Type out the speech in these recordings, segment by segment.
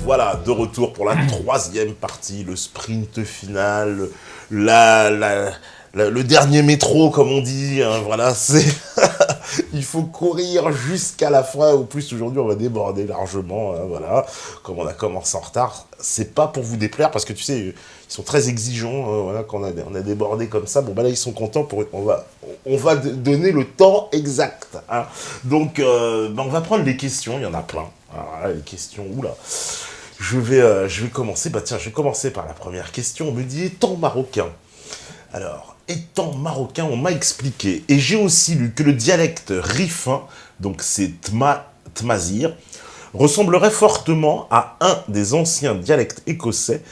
Voilà, de retour pour la troisième partie, le sprint final, le dernier métro, comme on dit. Hein, voilà, c'est il faut courir jusqu'à la fin. Au plus, aujourd'hui, on va déborder largement. Hein, voilà, comme on a commencé en retard, c'est pas pour vous déplaire, parce que tu sais, ils sont très exigeants. Voilà, quand on a débordé comme ça, bon, bah là, ils sont contents. On va donner le temps exact. Hein. Donc, bah, on va prendre les questions. Il y en a plein. Alors là, les questions, oula. Je vais commencer. Bah tiens, je vais commencer par la première question. On me dit, étant marocain. Alors, étant marocain, on m'a expliqué, et j'ai aussi lu que le dialecte rifin, donc c'est Tmazir, ressemblerait fortement à un des anciens dialectes écossais,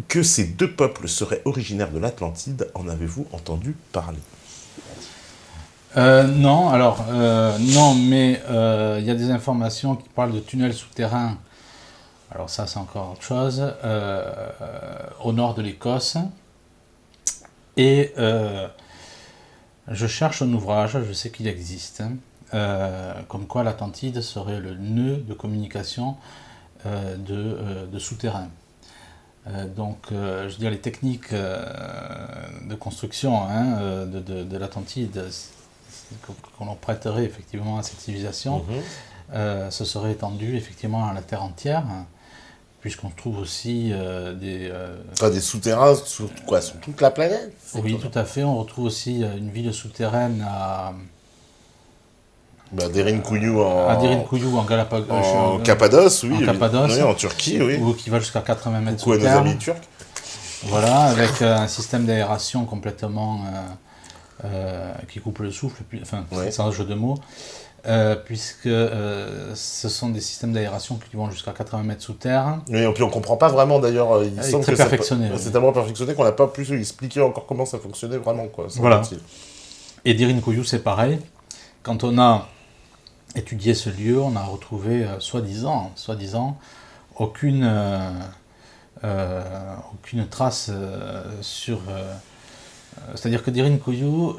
que ces deux peuples seraient originaires de l'Atlantide. En avez-vous entendu parler? Non, alors, non, mais il y a des informations qui parlent de tunnels souterrains. Alors ça, c'est encore autre chose. Au nord de l'Écosse. Et je cherche un ouvrage, je sais qu'il existe, comme quoi l'Atlantide serait le nœud de communication de souterrains. Donc, je veux dire, les techniques de construction de l'Atlantide qu'on prêterait effectivement à cette civilisation, ce serait étendu effectivement à la Terre entière, puisqu'on trouve aussi des souterrains sur toute la planète? Oui, tout à fait. On retrouve aussi une ville souterraine à Derinkuyu en Galapagos, en Cappadoce, oui. En Cappadoce, oui, en Turquie, oui. Ou qui va jusqu'à 80 mètres sous terre. Coucou à nos amis turcs. Voilà, avec un système d'aération complètement qui coupe le souffle, enfin, c'est un jeu de mots, puisque ce sont des systèmes d'aération qui vont jusqu'à 80 mètres sous terre. Oui, et puis on ne comprend pas vraiment d'ailleurs. Il semble très perfectionné. C'est tellement perfectionné qu'on n'a pas pu expliquer encore comment ça fonctionnait vraiment. Quoi, voilà. Et Derinkuyu, c'est pareil. Quand on a étudié ce lieu, on a retrouvé, soi-disant, aucune trace sur... c'est-à-dire que Derinkuyu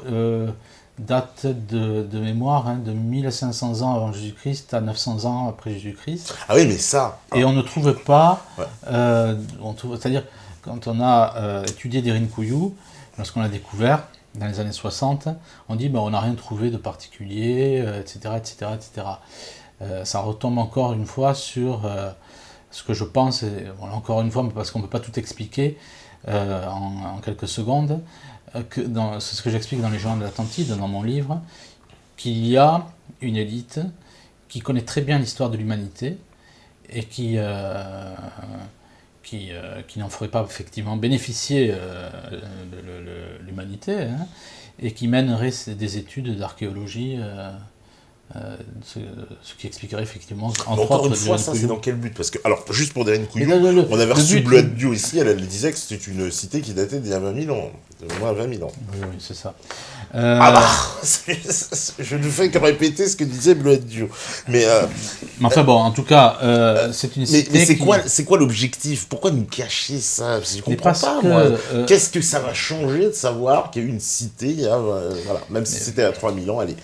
date de mémoire de 1500 ans avant Jésus-Christ à 900 ans après Jésus-Christ. Ah oui, mais ça... Et on ne trouve pas... c'est-à-dire, quand on a étudié Derinkuyu, lorsqu'on l'a découvert, dans les années 60, on dit on n'a rien trouvé de particulier, etc. Ça retombe encore une fois sur ce que je pense, et encore une fois, parce qu'on ne peut pas tout expliquer en quelques secondes, c'est ce que j'explique dans Les Géants de l'Atlantide, dans mon livre, qu'il y a une élite qui connaît très bien l'histoire de l'humanité et qui n'en ferait pas effectivement bénéficier l'humanité, et qui mènerait des études d'archéologie, ce qui expliquerait effectivement encore une fois, ça c'est dans quel but? Parce que, alors, juste pour Derinkuyu, on avait reçu Bleuette Dio ici, elle disait que c'était une cité qui datait d'il y a 20 000 ans, au moins 20 000 ans. Oui, c'est ça. Je ne fais que répéter ce que disait Bleuette Dio. Mais enfin bon, en tout cas, c'est une cité. Mais c'est quoi l'objectif? Pourquoi nous cacher ça? Parce que je comprends pas, moi. Qu'est-ce que ça va changer de savoir qu'il y a eu une cité, voilà, même si c'était à 3000 ans, allez.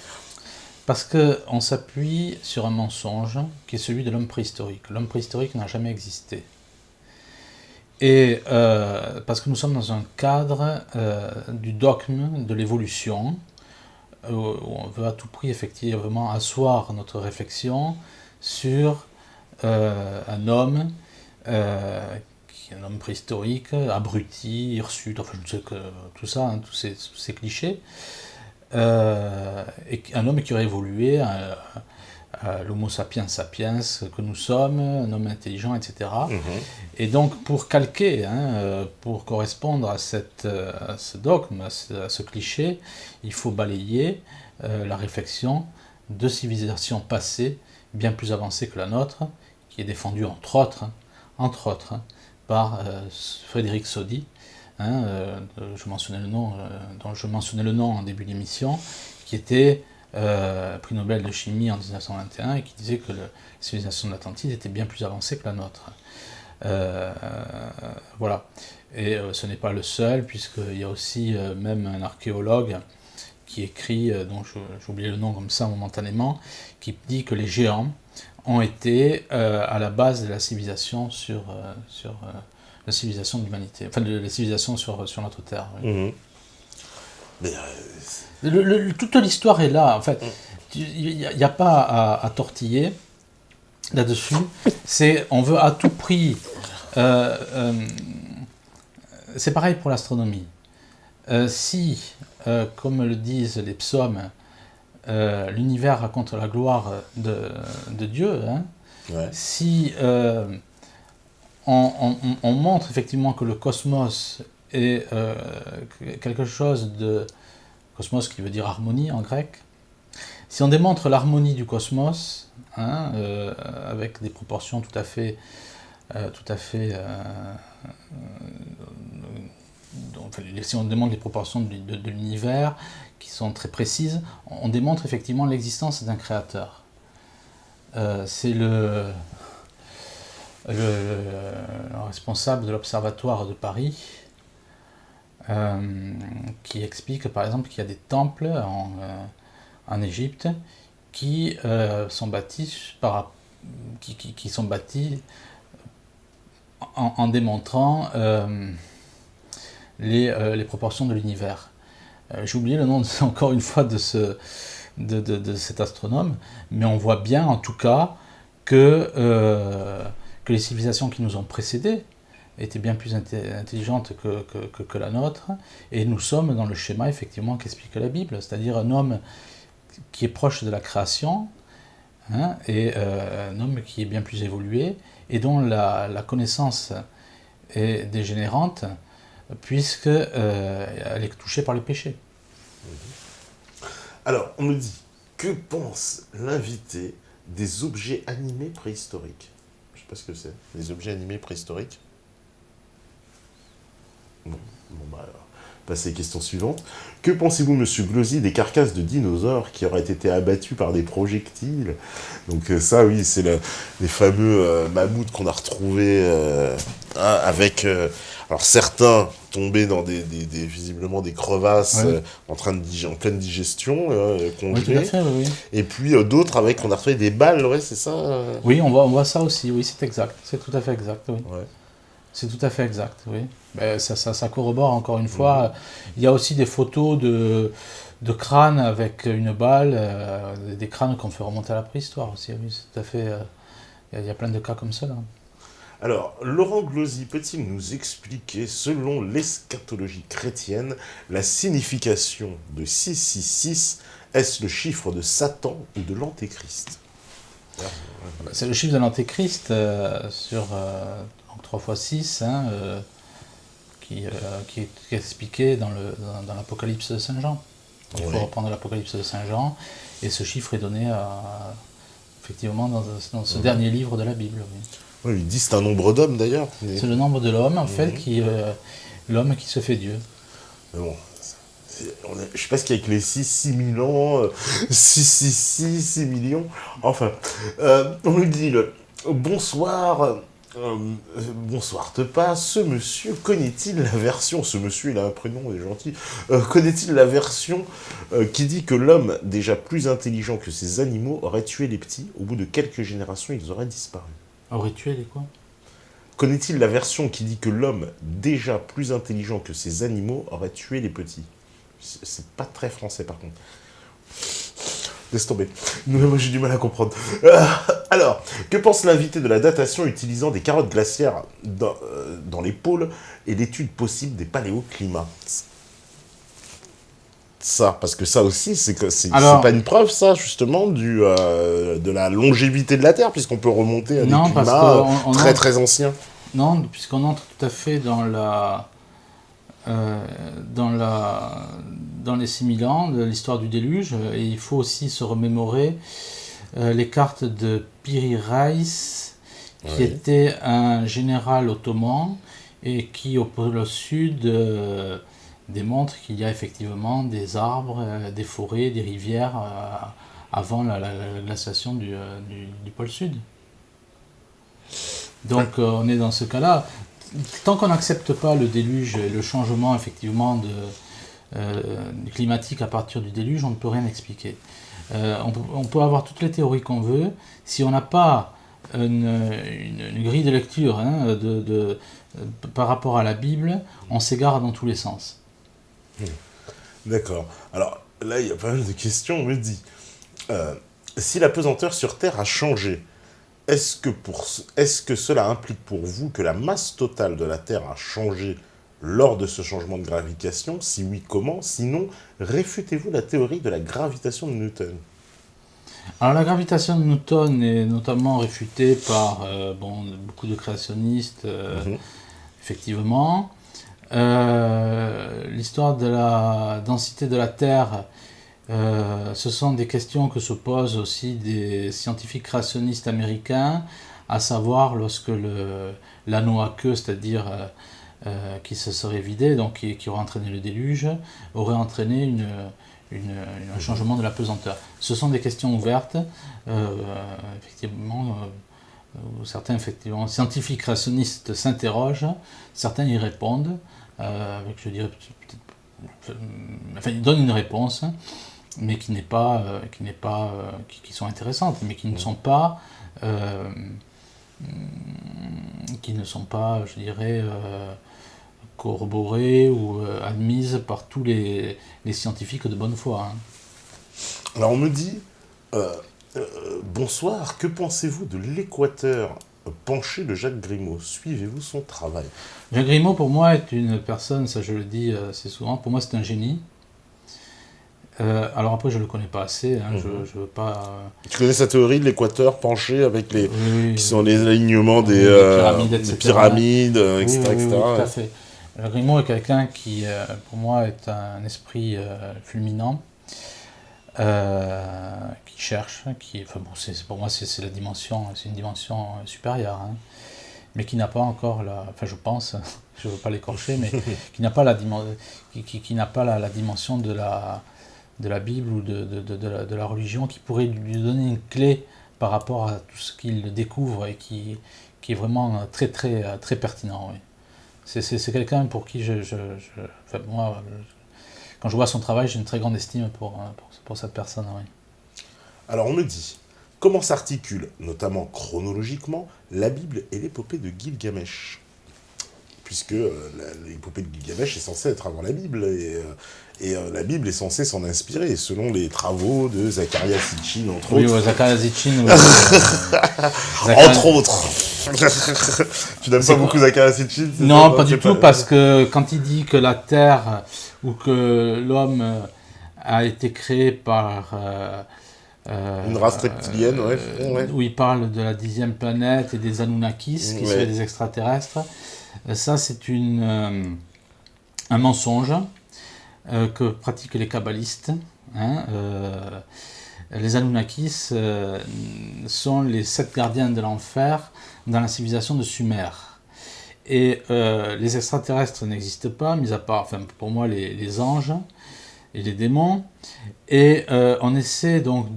Parce qu'on s'appuie sur un mensonge qui est celui de l'homme préhistorique. L'homme préhistorique n'a jamais existé. Et parce que nous sommes dans un cadre du dogme de l'évolution, où on veut à tout prix effectivement asseoir notre réflexion sur un homme qui est un homme préhistorique, abruti, hirsute, enfin je sais que tout ça, tous ces clichés. Et un homme qui aurait évolué à l'homo sapiens sapiens que nous sommes, un homme intelligent, etc. Et donc pour calquer, pour correspondre à ce dogme, à ce cliché, il faut balayer la réflexion de civilisations passées bien plus avancées que la nôtre, qui est défendue entre autres par Frédéric Soddy, dont je mentionnais le nom en début d'émission, qui était prix Nobel de chimie en 1921 et qui disait que la civilisation de l'Atlantide était bien plus avancée que la nôtre. Voilà. Et ce n'est pas le seul, puisqu'il y a aussi même un archéologue qui écrit, dont j'ai oublié le nom comme ça momentanément, qui dit que les géants ont été à la base de la civilisation la civilisation de l'humanité, enfin de la civilisation sur notre Terre. Oui. Mhm. Mais Toute l'histoire est là, en fait. Il n'y a pas à tortiller là-dessus. On veut à tout prix... c'est pareil pour l'astronomie. Si, comme le disent les psaumes, l'univers raconte la gloire de Dieu, hein, ouais. si on montre effectivement que le cosmos est quelque chose de... Cosmos qui veut dire harmonie en grec. Si on démontre l'harmonie du cosmos, hein, avec des proportions tout à fait si on démontre les proportions de l'univers qui sont très précises, on démontre effectivement l'existence d'un créateur. C'est le responsable de l'Observatoire de Paris qui explique par exemple qu'il y a des temples en Égypte qui sont bâtis qui sont bâtis en démontrant les proportions de l'univers. J'ai oublié le nom encore une fois de cet astronome, mais on voit bien en tout cas que les civilisations qui nous ont précédés étaient bien plus intelligentes que la nôtre, et nous sommes dans le schéma effectivement qu'explique la Bible, c'est-à-dire un homme qui est proche de la création, hein, et un homme qui est bien plus évolué, et dont la connaissance est dégénérante, puisqu'elle est touchée par le péché. Alors, on me dit, que pense l'invité des objets animés préhistoriques? Je sais pas ce que c'est, les objets animés préhistoriques. Bon, bah alors, passer aux questions suivantes. Que pensez-vous, monsieur Glosy, des carcasses de dinosaures qui auraient été abattues par des projectiles? Donc ça, oui, c'est les fameux mammouths qu'on a retrouvés avec... alors certains tombés dans visiblement des crevasses, Ouais. en pleine digestion, Oui, tout congelés. à fait, oui. Et puis d'autres avec, on a retrouvé des balles, ouais, c'est ça Oui, on voit ça aussi, oui, c'est exact. C'est tout à fait exact, oui. Ouais. C'est tout à fait exact, oui. Ben, ça corrobore encore une fois. Il y a aussi des photos de crânes avec une balle, des crânes qu'on fait remonter à la préhistoire aussi, oui, c'est tout à fait... Il y a plein de cas comme ça, là. Alors, Laurent Glosy peut-il nous expliquer, selon l'eschatologie chrétienne, la signification de 666? Est-ce le chiffre de Satan ou de l'Antéchrist? C'est le chiffre de l'Antéchrist sur donc 3 fois 6, hein, qui est expliqué dans l'Apocalypse de Saint Jean. Il faut reprendre l'Apocalypse de Saint Jean, et ce chiffre est donné effectivement dans ce dernier livre de la Bible. Oui. Oui, il dit c'est un nombre d'hommes d'ailleurs. C'est le nombre de l'homme, en fait, l'homme qui se fait Dieu. Mais bon, je sais pas ce qu'il y a avec les 6 000 ans, 6 millions. Enfin, on lui dit bonsoir. Bonsoir Tepa, ce monsieur connaît-il la version, ce monsieur il a un prénom, il est gentil, connaît-il la version qui dit que l'homme, déjà plus intelligent que ses animaux, aurait tué les petits, au bout de quelques générations ils auraient disparu? Aurait tué les quoi? Connaît-il la version qui dit que l'homme, déjà plus intelligent que ses animaux, aurait tué les petits? C'est pas très français par contre. Laisse tomber. Moi j'ai du mal à comprendre. Alors, que pense l'invité de la datation utilisant des carottes glaciaires dans les pôles et l'étude possible des paléoclimats? Ça, parce que ça aussi, c'est pas une preuve, ça, justement, de la longévité de la Terre, puisqu'on peut remonter à des climats très anciens. Non, puisqu'on entre tout à fait dans les 6000 ans de l'histoire du déluge, et il faut aussi se remémorer les cartes de Piri Reis, qui était un général ottoman et qui, au pôle sud, démontre qu'il y a effectivement des arbres, des forêts, des rivières avant la glaciation du pôle sud. Donc on est dans ce cas-là. Tant qu'on n'accepte pas le déluge et le changement effectivement climatique à partir du déluge, on ne peut rien expliquer. On peut avoir toutes les théories qu'on veut, si on n'a pas une grille de lecture par rapport à la Bible, on s'égare dans tous les sens. D'accord. Alors là, il y a pas mal de questions. On me dit, si la pesanteur sur Terre a changé, est-ce que cela implique pour vous que la masse totale de la Terre a changé lors de ce changement de gravitation? Si oui, comment? Sinon, réfutez-vous la théorie de la gravitation de Newton? Alors la gravitation de Newton est notamment réfutée par beaucoup de créationnistes, effectivement. L'histoire de la densité de la Terre, ce sont des questions que se posent aussi des scientifiques créationnistes américains, à savoir lorsque l'anneau aqueux, c'est-à-dire qui se serait vidé, donc qui aurait entraîné le déluge, aurait entraîné un changement de la pesanteur. Ce sont des questions ouvertes, effectivement, où certains scientifiques créationnistes s'interrogent, certains y répondent, je dirais, ils donnent une réponse, mais qui sont intéressantes, mais qui ne sont pas, je dirais, corroborées ou admises par tous les scientifiques de bonne foi. Alors on me dit, bonsoir, que pensez-vous de l'équateur penché de Jacques Grimaud? Suivez-vous son travail? Jacques Grimaud, pour moi, est une personne, ça je le dis assez souvent, pour moi c'est un génie. Alors après, je ne le connais pas assez, je veux pas... Tu connais sa théorie de l'équateur penché avec qui sont les alignements des pyramides, etc. Oui, tout à fait. Grimaud est quelqu'un qui, pour moi, est un esprit fulminant, qui cherche, pour moi, c'est une dimension supérieure, mais qui n'a pas encore je pense, je ne veux pas l'écorcher, mais qui n'a pas la dimension de la Bible ou de la religion, qui pourrait lui donner une clé par rapport à tout ce qu'il découvre et qui est vraiment très, très, très pertinent. Oui. C'est quelqu'un pour qui moi, quand je vois son travail, j'ai une très grande estime pour cette personne. Oui. Alors on me dit, comment s'articule, notamment chronologiquement, la Bible et l'épopée de Gilgamesh? Puisque l'épopée de Gilgamesh est censée être avant la Bible, et la Bible est censée s'en inspirer, selon les travaux de Zecharia Sitchin, entre autres. Oui, Zecharia Sitchin. Entre autres. Tu n'aimes pas beaucoup Zecharia Sitchin? Non, pas du tout, parce que quand il dit que la Terre, ou que l'homme a été créé par... une race reptilienne, où il parle de la 10e planète et des Anunnakis, qui seraient des extraterrestres. Ça, c'est un mensonge que pratiquent les kabbalistes. Les Anunnakis sont les 7 gardiens de l'enfer dans la civilisation de Sumer. Et les extraterrestres n'existent pas, mis à part, pour moi, les anges et les démons. Et on essaie donc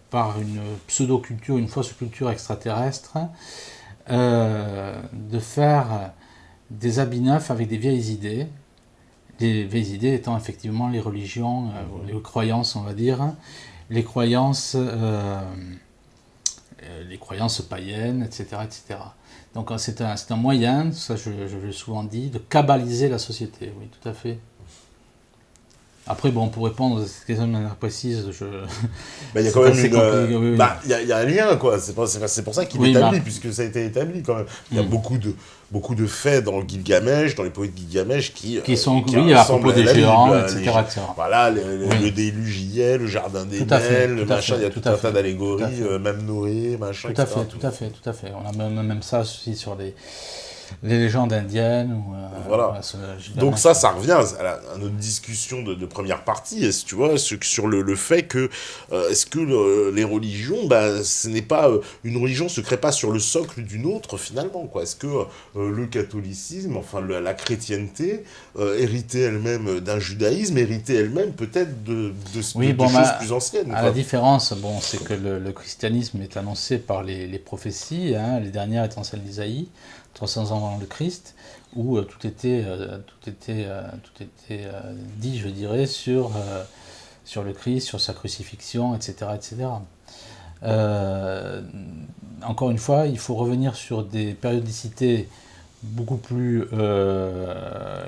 par une pseudo-culture, une fausse culture extraterrestre, de faire des habits neufs avec des vieilles idées. Les vieilles idées étant effectivement les religions, les croyances, on va dire, les croyances païennes, etc., etc. Donc c'est un moyen, ça je l'ai souvent dit, de kabbaliser la société, oui, tout à fait. Après, pour répondre à cette question de manière précise, il y a quand même il y a un lien, quoi. C'est pour ça qu'il est établi, puisque ça a été établi, quand même. Il y a beaucoup de faits dans le Gilgamesh, dans les poètes de Gilgamesh, qui sont, à propos des géants, etc. Voilà, le déluge y est, le jardin d'Éden, le machin, il y a tout un tas d'allégories, même Noé, machin, etc. Tout à fait. On a même ça aussi sur les légendes indiennes. Voilà. Donc ça revient à notre discussion de première partie, tu vois, sur le fait que est-ce que les religions, ce n'est pas une religion se crée pas sur le socle d'une autre finalement, quoi. Est-ce que le catholicisme, la chrétienté, héritait elle-même d'un judaïsme, héritait elle-même peut-être de choses plus anciennes. La différence, c'est que le christianisme est annoncé par les prophéties, les dernières étant celles d'Isaïe, 300 ans avant le Christ, où tout était dit, je dirais, sur sur le Christ, sur sa crucifixion, etc. etc. Encore une fois, il faut revenir sur des périodicités beaucoup plus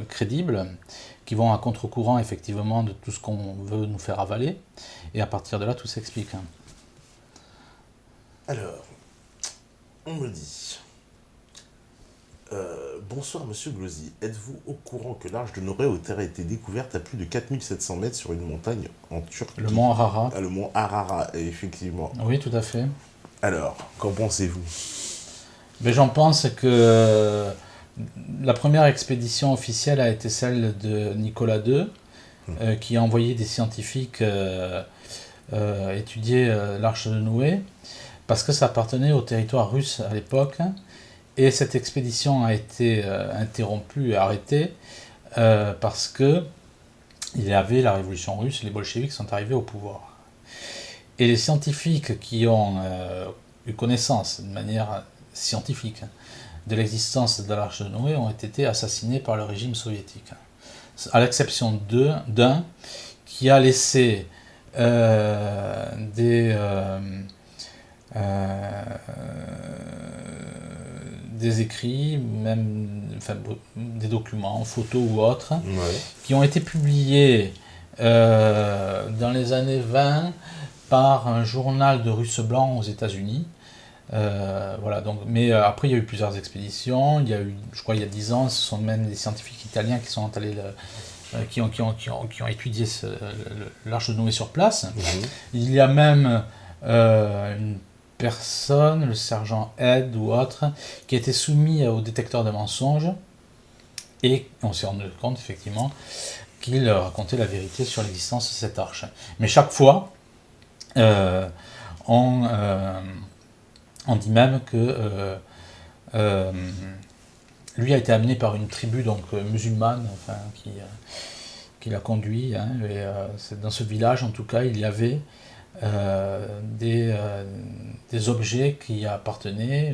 crédibles, qui vont à contre-courant effectivement de tout ce qu'on veut nous faire avaler, et à partir de là, tout s'explique. Alors, on me dit... bonsoir Monsieur Glosy, êtes-vous au courant que l'arche de Noé a été découverte à plus de 4700 mètres sur une montagne en Turquie? Le mont Ararat. Ah, le mont Ararat, effectivement. Oui, tout à fait. Alors, qu'en pensez-vous? Mais j'en pense que la première expédition officielle a été celle de Nicolas II, qui a envoyé des scientifiques étudier l'arche de Noé, parce que ça appartenait au territoire russe à l'époque, et cette expédition a été interrompue et arrêtée parce que il y avait la révolution russe, les bolcheviks sont arrivés au pouvoir. Et les scientifiques qui ont eu connaissance de manière scientifique de l'existence de l'arche de Noé ont été assassinés par le régime soviétique, à l'exception d'un qui a laissé des écrits, même des documents, photos ou autres, qui ont été publiés dans les années 20 par un journal de Russe blanc aux États-Unis. Voilà, donc, mais après il y a eu plusieurs expéditions, il y a eu, je crois il y a 10 ans, ce sont même des scientifiques italiens qui sont allés qui ont étudié l'arche de Noé sur place. Il y a même une personne, le sergent Ed ou autre, qui a été soumis au détecteur de mensonges, et on s'est rendu compte effectivement qu'il racontait la vérité sur l'existence de cette arche. Mais chaque fois, on dit même que lui a été amené par une tribu donc musulmane, enfin, qui l'a conduit, hein, et c'est dans ce village en tout cas il y avait des objets qui appartenaient,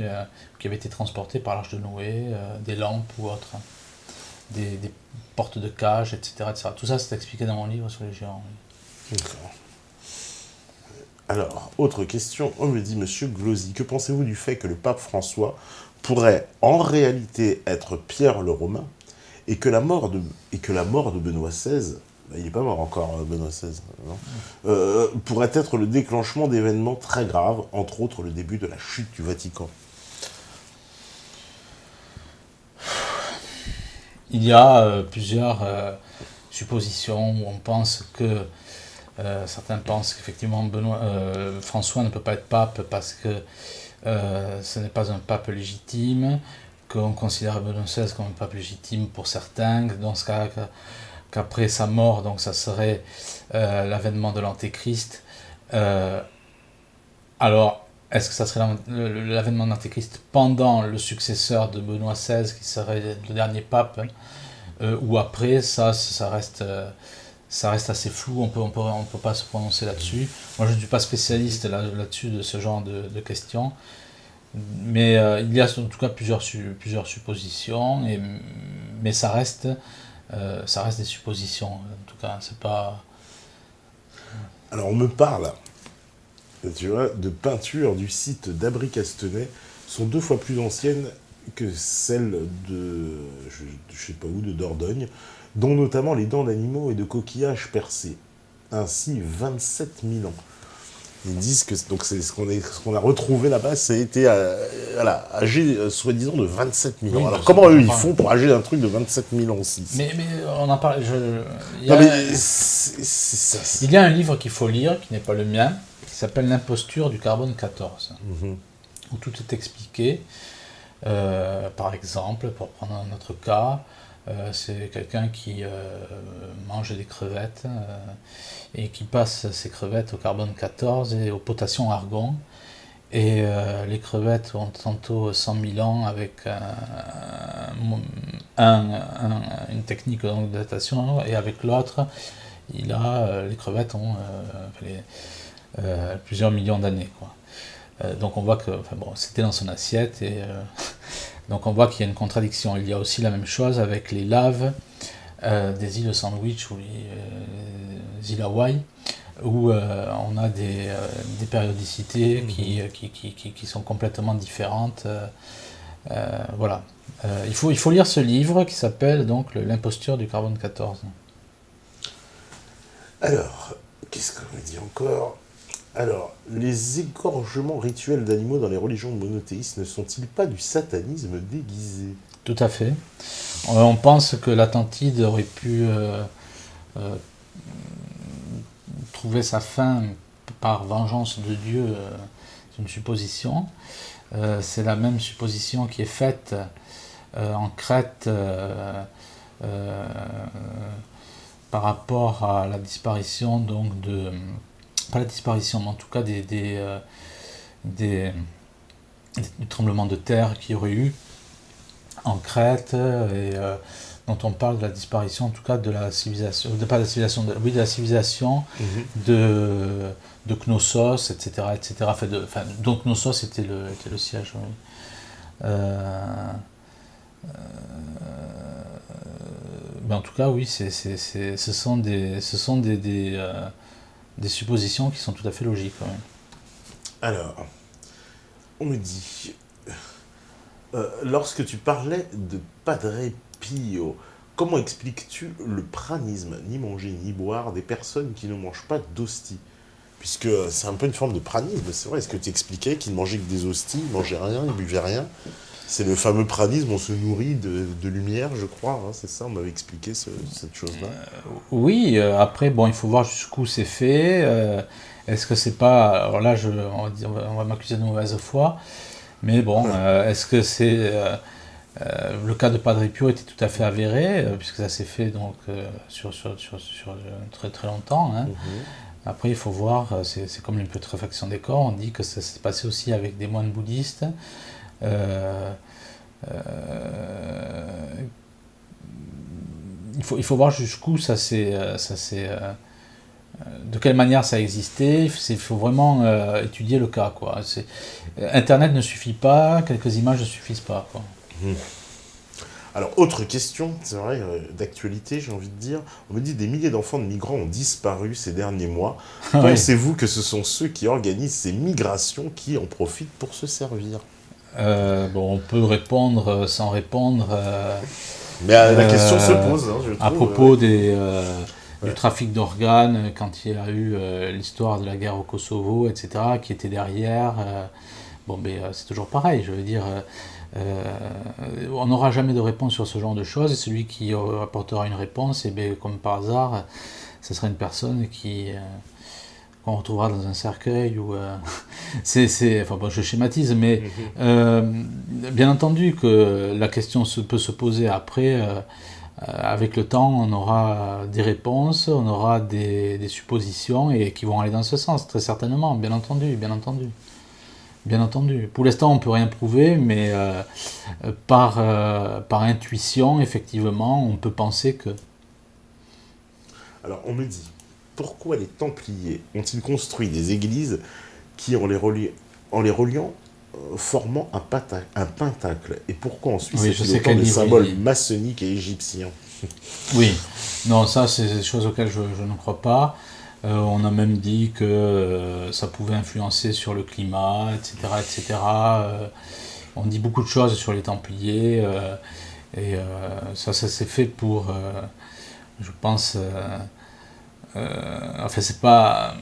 qui avaient été transportés par l'arche de Noé, des lampes ou autres, des portes de cage, etc., etc. Tout ça c'est expliqué dans mon livre sur les géants. D'accord. Alors, autre question, on me dit, Monsieur Glosy, que pensez-vous du fait que le pape François pourrait en réalité être Pierre le Romain, et que la mort de Benoît XVI, il n'est pas mort encore, Benoît XVI, non, pourrait être le déclenchement d'événements très graves, entre autres le début de la chute du Vatican? Il y a plusieurs suppositions où on pense que certains pensent qu'effectivement François ne peut pas être pape parce que ce n'est pas un pape légitime, qu'on considère Benoît XVI comme un pape légitime pour certains, dans ce cas qu'après sa mort, donc ça serait l'avènement de l'Antéchrist. Alors, est-ce que ça serait l'avènement de l'Antéchrist pendant le successeur de Benoît XVI, qui serait le dernier pape, ou après? Ça reste assez flou, on peut pas se prononcer là-dessus. Moi, je ne suis pas spécialiste là-dessus de ce genre de questions, mais il y a en tout cas plusieurs suppositions, mais ça reste des suppositions. En tout cas, c'est pas... Alors, on me parle, tu vois, de peintures du site d'Abri-Castenay, sont 2 fois plus anciennes que celles de, je sais pas où, de Dordogne, dont notamment les dents d'animaux et de coquillages percés. Ainsi, 27 000 ans. Ils disent que donc c'est ce qu'on a retrouvé là-bas, ça a été âgé, soi-disant, de 27 000 ans. Oui, alors comment eux, ils font pour âger un truc de 27 000 ans aussi? Mais on en parle... Il y a un livre qu'il faut lire, qui n'est pas le mien, qui s'appelle L'imposture du carbone 14, où tout est expliqué. Par exemple, pour prendre un autre cas, c'est quelqu'un qui mange des crevettes et qui passe ses crevettes au carbone 14 et au potassium argon. Et les crevettes ont tantôt 100 000 ans avec une technique de datation, et avec l'autre, les crevettes ont plusieurs millions d'années, quoi. Donc on voit que c'était dans son assiette, et donc on voit qu'il y a une contradiction. Il y a aussi la même chose avec les laves des îles Sandwich ou les îles Hawaï, où on a des périodicités qui sont complètement différentes. Voilà. Il faut lire ce livre qui s'appelle donc L'imposture du carbone 14. Alors, qu'est-ce qu'on me dit encore? Alors, les égorgements rituels d'animaux dans les religions monothéistes ne sont-ils pas du satanisme déguisé? Tout à fait. On pense que l'Atlantide aurait pu trouver sa fin par vengeance de Dieu. C'est une supposition. C'est la même supposition qui est faite en Crète par rapport à la disparition donc pas la disparition, mais en tout cas du tremblement de terre qu'il y aurait eu en Crète et dont on parle de la disparition en tout cas de la civilisation, pas de la civilisation, de la civilisation de Knossos, etc. etc. Donc Knossos était le siège. Oui. Mais en tout cas, oui, ce sont des suppositions qui sont tout à fait logiques. Quand même. Alors, on me dit, lorsque tu parlais de Padre Pio, comment expliques-tu le pranisme, ni manger ni boire, des personnes qui ne mangent pas d'hostie? Puisque c'est un peu une forme de pranisme, c'est vrai. Est-ce que tu expliquais qu'ils mangeaient que des hosties, ils mangeaient rien, ils buvaient rien? C'est le fameux pranisme, on se nourrit de lumière, je crois, hein, c'est ça, on m'avait expliqué cette chose-là. Oui, après, bon, il faut voir jusqu'où c'est fait. Est-ce que c'est pas... Alors là, on va m'accuser de mauvaise foi, mais bon, est-ce que c'est... le cas de Padre Pio était tout à fait avéré, puisque ça s'est fait donc, sur très très longtemps. Hein. Après, il faut voir, c'est comme une putréfaction des corps, on dit que ça s'est passé aussi avec des moines bouddhistes. Il faut voir jusqu'où ça s'est de quelle manière ça a existé. Il faut vraiment étudier le cas, quoi. Internet ne suffit pas, quelques images ne suffisent pas, quoi. Alors, autre question, c'est vrai, d'actualité, j'ai envie de dire. On me dit des milliers d'enfants de migrants ont disparu ces derniers mois. Oui. Pensez-vous que ce sont ceux qui organisent ces migrations qui en profitent pour se servir? Bon, on peut répondre sans répondre. Mais la question se pose, hein, je trouve. À propos du trafic d'organes, quand il y a eu l'histoire de la guerre au Kosovo, etc., qui était derrière. C'est toujours pareil, je veux dire. On n'aura jamais de réponse sur ce genre de choses, et celui qui apportera une réponse, comme par hasard, ce sera une personne qu'on retrouvera dans un cercueil ou je schématise, mais bien entendu que la question peut se poser après. Avec le temps, on aura des réponses, on aura des suppositions et qui vont aller dans ce sens, très certainement, bien entendu. Bien entendu. Pour l'instant, on ne peut rien prouver, mais par intuition, effectivement, on peut penser que... Alors, on me dit, pourquoi les Templiers ont-ils construit des églises qui, en les reliant, formant un pentacle? Et pourquoi en Suisse c'est autant de symboles maçonniques et égyptiens? Oui, non, ça, c'est des choses auxquelles je ne crois pas. On a même dit que ça pouvait influencer sur le climat, etc. etc. On dit beaucoup de choses sur les Templiers, et ça s'est fait pour, je pense... c'est pas...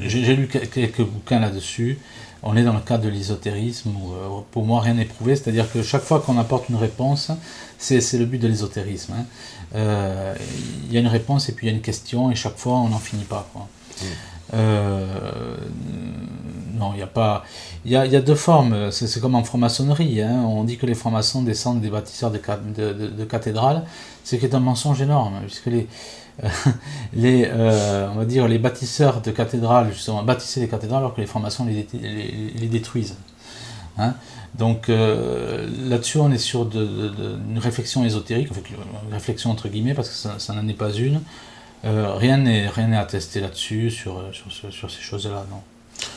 J'ai lu quelques bouquins là-dessus. On est dans le cadre de l'ésotérisme où, pour moi, rien n'est prouvé. C'est-à-dire que chaque fois qu'on apporte une réponse, c'est le but de l'ésotérisme. Hein. Y a une réponse et puis il y a une question et chaque fois, on n'en finit pas. Quoi. Non, il n'y a pas... Il y a deux formes. C'est comme en franc-maçonnerie. Hein. On dit que les francs-maçons descendent des bâtisseurs de cathédrales. C'est qui est un mensonge énorme, puisque on va dire les bâtisseurs de cathédrales justement bâtissaient les cathédrales alors que les francs-maçons les détruisent. Hein. Donc là-dessus on est sur une réflexion ésotérique, une réflexion entre guillemets parce que ça n'en est pas une. Rien n'est attesté là-dessus sur ces choses-là, non.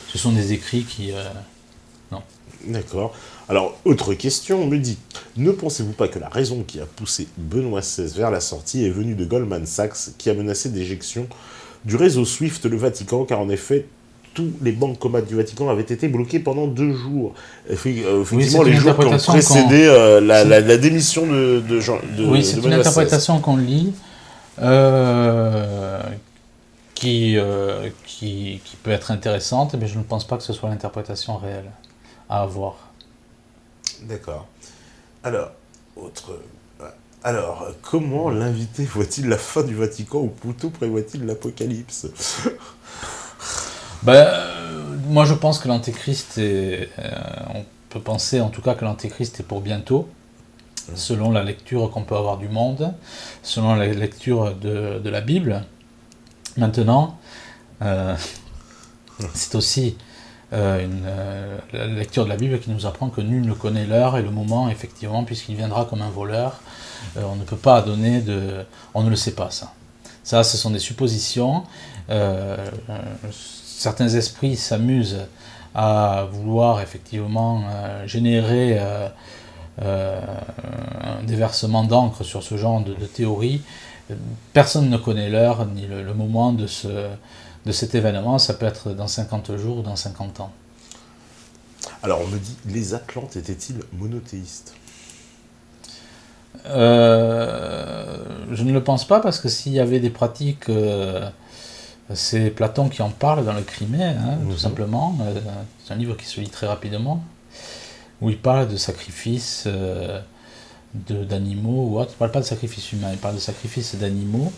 Ce sont des écrits qui non. D'accord. Alors, autre question, on me dit, ne pensez-vous pas que la raison qui a poussé Benoît XVI vers la sortie est venue de Goldman Sachs, qui a menacé d'éjection du réseau SWIFT le Vatican, car en effet, tous les bancomates du Vatican avaient été bloqués pendant 2 jours. Effectivement, oui, les jours qui ont précédé la démission de Jean. Oui, c'est une interprétation qu'on lit, qui peut être intéressante, mais je ne pense pas que ce soit l'interprétation réelle à avoir. D'accord. Alors, comment l'invité voit-il la fin du Vatican ou plutôt prévoit-il l'apocalypse? Moi je pense que l'Antéchrist est... on peut penser en tout cas que l'Antéchrist est pour bientôt, selon la lecture qu'on peut avoir du monde, selon la lecture de la Bible. Maintenant, c'est aussi la lecture de la Bible qui nous apprend que nul ne connaît l'heure et le moment, effectivement, puisqu'il viendra comme un voleur. On ne peut pas donner de... On ne le sait pas, ça. Ça, ce sont des suppositions. Certains esprits s'amusent à vouloir, effectivement, générer un déversement d'encre sur ce genre de théorie. Personne ne connaît l'heure ni le moment de cet événement. Ça peut être dans 50 jours ou dans 50 ans. Alors on me dit, les Atlantes étaient-ils monothéistes? Je ne le pense pas, parce que s'il y avait des pratiques... c'est Platon qui en parle dans le Crimée, tout simplement. C'est un livre qui se lit très rapidement, où il parle de sacrifices d'animaux ou autre. Il ne parle pas de sacrifice humain, il parle de sacrifice d'animaux.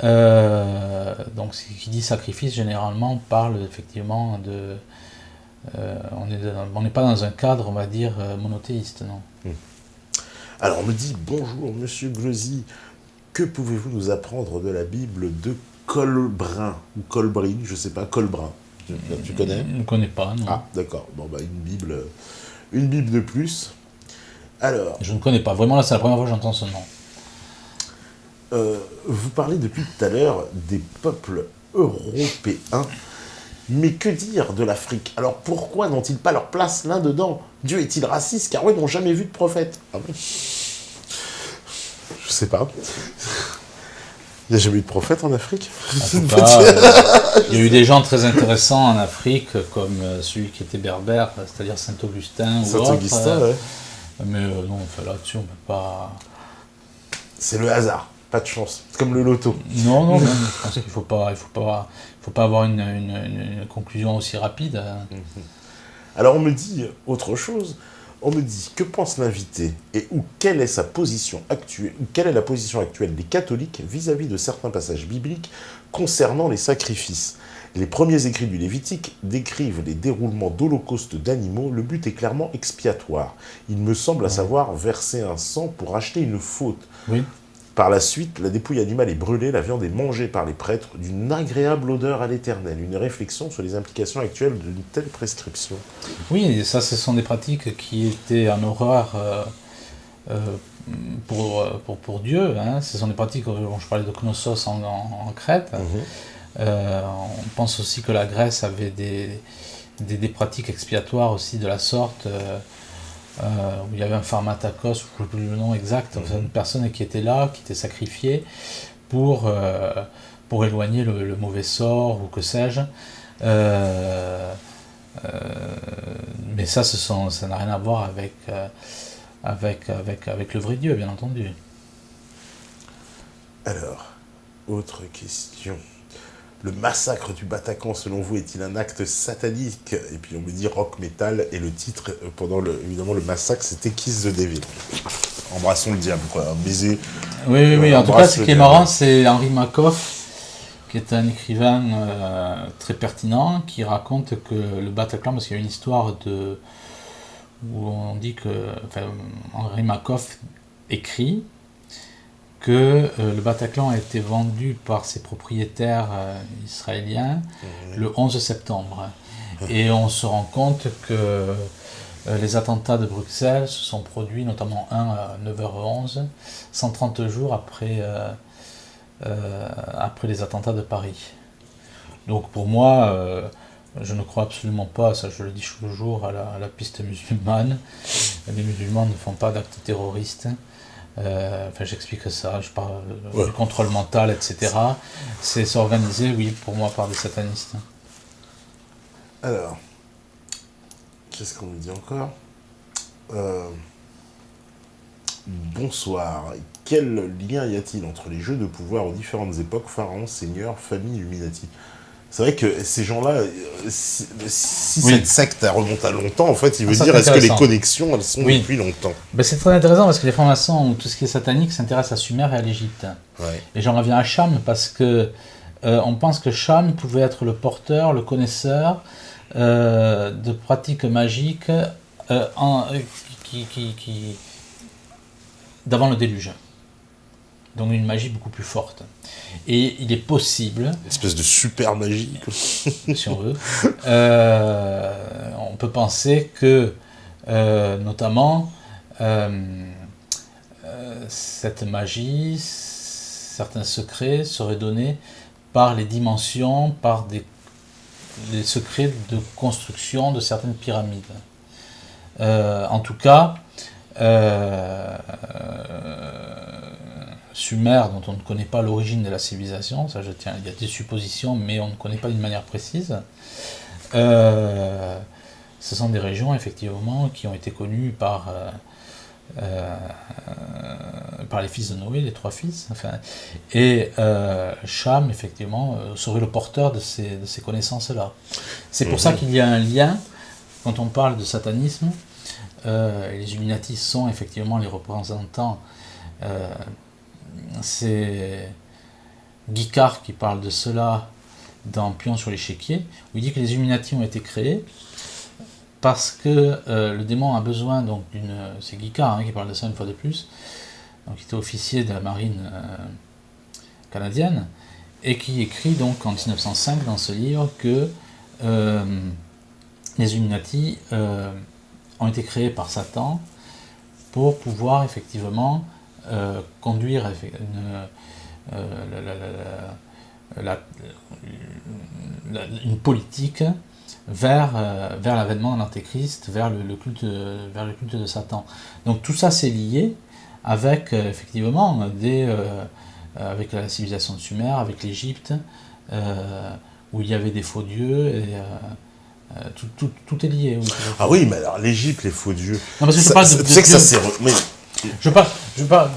Donc, qui dit sacrifice, généralement, parle effectivement de... on n'est pas dans un cadre, on va dire, monothéiste, non. Alors, on me dit, bonjour, monsieur Glosy, que pouvez-vous nous apprendre de la Bible de Colbrun, ou Colbrine, je sais pas, Colbrun. Tu connais? Je ne connais pas, non. Ah, d'accord. Bon, bah, une Bible de plus. Alors... Je ne connais pas. Vraiment, là, c'est la première fois que j'entends ce nom. Vous parlez depuis tout à l'heure des peuples européens, mais que dire de l'Afrique? Alors, pourquoi n'ont-ils pas leur place là-dedans? Dieu est-il raciste, car eux n'ont jamais vu de prophète? Ah bon? Je sais pas. Il n'y a jamais eu de prophète en Afrique? En tout cas, il y a eu des gens très intéressants en Afrique, comme celui qui était berbère, c'est-à-dire Saint-Augustin ou Saint-Augustin, ouais. Mais non, là-dessus, on ne peut pas... C'est le hasard, pas de chance. C'est comme le loto. Non, je pense qu'il ne faut pas avoir une conclusion aussi rapide. Alors on me dit autre chose. On me dit, que pense l'invité et quelle est sa position actuelle, quelle est la position actuelle des catholiques vis-à-vis de certains passages bibliques concernant les sacrifices? Les premiers écrits du Lévitique décrivent les déroulements d'holocaustes d'animaux. Le but est clairement expiatoire. Il me semble à savoir verser un sang pour racheter une faute. Oui. Par la suite, la dépouille animale est brûlée, la viande est mangée par les prêtres d'une agréable odeur à l'Éternel. Une réflexion sur les implications actuelles d'une telle prescription. Oui, ça, ce sont des pratiques qui étaient en horreur pour Dieu. Ce sont des pratiques, je parlais de Knossos en Crète. On pense aussi que la Grèce avait des pratiques expiatoires aussi de la sorte, où il y avait un pharmatakos, je ne sais plus le nom exact, une personne qui était là, qui était sacrifiée pour éloigner le mauvais sort, ou que sais-je. Mais ça n'a rien à voir avec le vrai Dieu, bien entendu. Alors, autre question. Le massacre du Bataclan, selon vous, est-il un acte satanique? Et puis on me dit rock metal, et le titre, évidemment, le massacre, c'était Kiss the Devil. Embrassons le diable, quoi. Un baiser. Oui. En tout cas, ce qui est marrant, c'est Henri Makoff, qui est un écrivain très pertinent, qui raconte que le Bataclan, parce qu'il y a une histoire où on dit que... Henri Makoff écrit que le Bataclan a été vendu par ses propriétaires israéliens le 11 septembre. Et on se rend compte que les attentats de Bruxelles se sont produits, notamment un à 9h11, 130 jours après les attentats de Paris. Donc pour moi, je ne crois absolument pas, ça je le dis toujours, à la piste musulmane. Les musulmans ne font pas d'actes terroristes. J'explique ça, je parle Ouais. du contrôle mental, etc. C'est organisé, oui, pour moi, par des satanistes. Alors, qu'est-ce qu'on me dit encore? Euh, Bonsoir. Quel lien y a-t-il entre les jeux de pouvoir aux différentes époques, pharaons, seigneurs, familles, Illuminati? C'est vrai que ces gens-là, si Oui. cette secte elle remonte à longtemps, en fait, il veut Ça, dire c'est est-ce que les intéressant. connexions, elles sont Oui. depuis longtemps? Ben, c'est très intéressant parce que les francs-maçons ou tout ce qui est satanique s'intéressent à Sumer et à l'Égypte. Ouais. Et j'en reviens à Cham parce que on pense que Cham pouvait être le porteur, le connaisseur de pratiques magiques qui, d'avant le déluge. Donc une magie beaucoup plus forte. Et il est possible, Une espèce de super magie. si on veut, on peut penser que, notamment, cette magie, certains secrets seraient donnés par les dimensions, par des secrets de construction de certaines pyramides. En tout cas, Sumer, dont on ne connaît pas l'origine de la civilisation, ça je tiens, il y a des suppositions, mais on ne connaît pas d'une manière précise. Ce sont des régions effectivement qui ont été connues par les fils de Noé, les trois fils, et Cham effectivement serait le porteur de ces connaissances-là. C'est pour ça qu'il y a un lien quand on parle de satanisme. Les Illuminati sont effectivement les représentants. C'est Guicard qui parle de cela dans Pion sur l'échiquier, où il dit que les Illuminati ont été créés parce que le démon a besoin donc d'une. C'est Guicard qui parle de ça une fois de plus, donc il était officier de la marine canadienne, et qui écrit donc en 1905 dans ce livre que les Illuminati ont été créés par Satan pour pouvoir effectivement conduire une politique vers l'avènement de l'Antéchrist, vers le culte de Satan. Donc tout ça c'est lié avec effectivement avec la civilisation de Sumer, avec l'Égypte, où il y avait des faux dieux, et tout est lié. Oui, Ah oui, mais alors l'Égypte, les faux dieux. non, parce que je Ça- parle c'est- de tu sais que ça dieux. c'est. Mais Je parle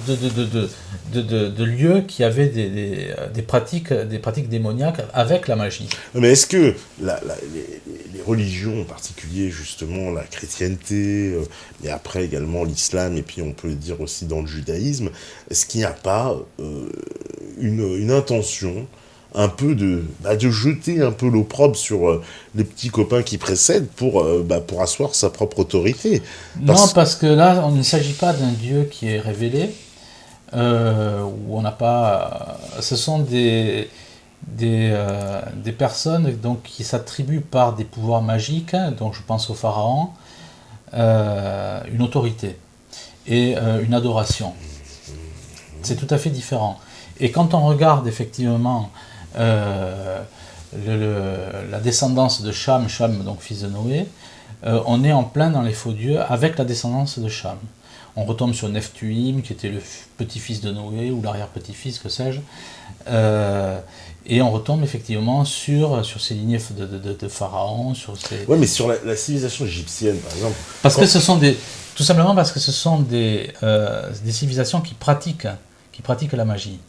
de lieux qui avaient des pratiques démoniaques avec la magie. Mais est-ce que les religions, en particulier justement la chrétienté, et après également l'islam, et puis on peut le dire aussi dans le judaïsme, est-ce qu'il n'y a pas une intention un peu de jeter un peu l'opprobre sur les petits copains qui précèdent pour asseoir sa propre autorité? Non, parce que là, il ne s'agit pas d'un dieu qui est révélé, où on n'a pas. Ce sont des personnes donc, qui s'attribuent par des pouvoirs magiques, donc je pense au pharaon, une autorité et une adoration. C'est tout à fait différent. Et quand on regarde effectivement la descendance de Cham, donc fils de Noé, on est en plein dans les faux dieux avec la descendance de Cham. On retombe sur Nephtuim, qui était le petit-fils de Noé, ou l'arrière-petit-fils, que sais-je. Et on retombe effectivement sur ces lignées de pharaons, sur ces... Ouais, mais sur la civilisation égyptienne, par exemple. Parce que ce sont tout simplement parce que ce sont des civilisations qui pratiquent la magie.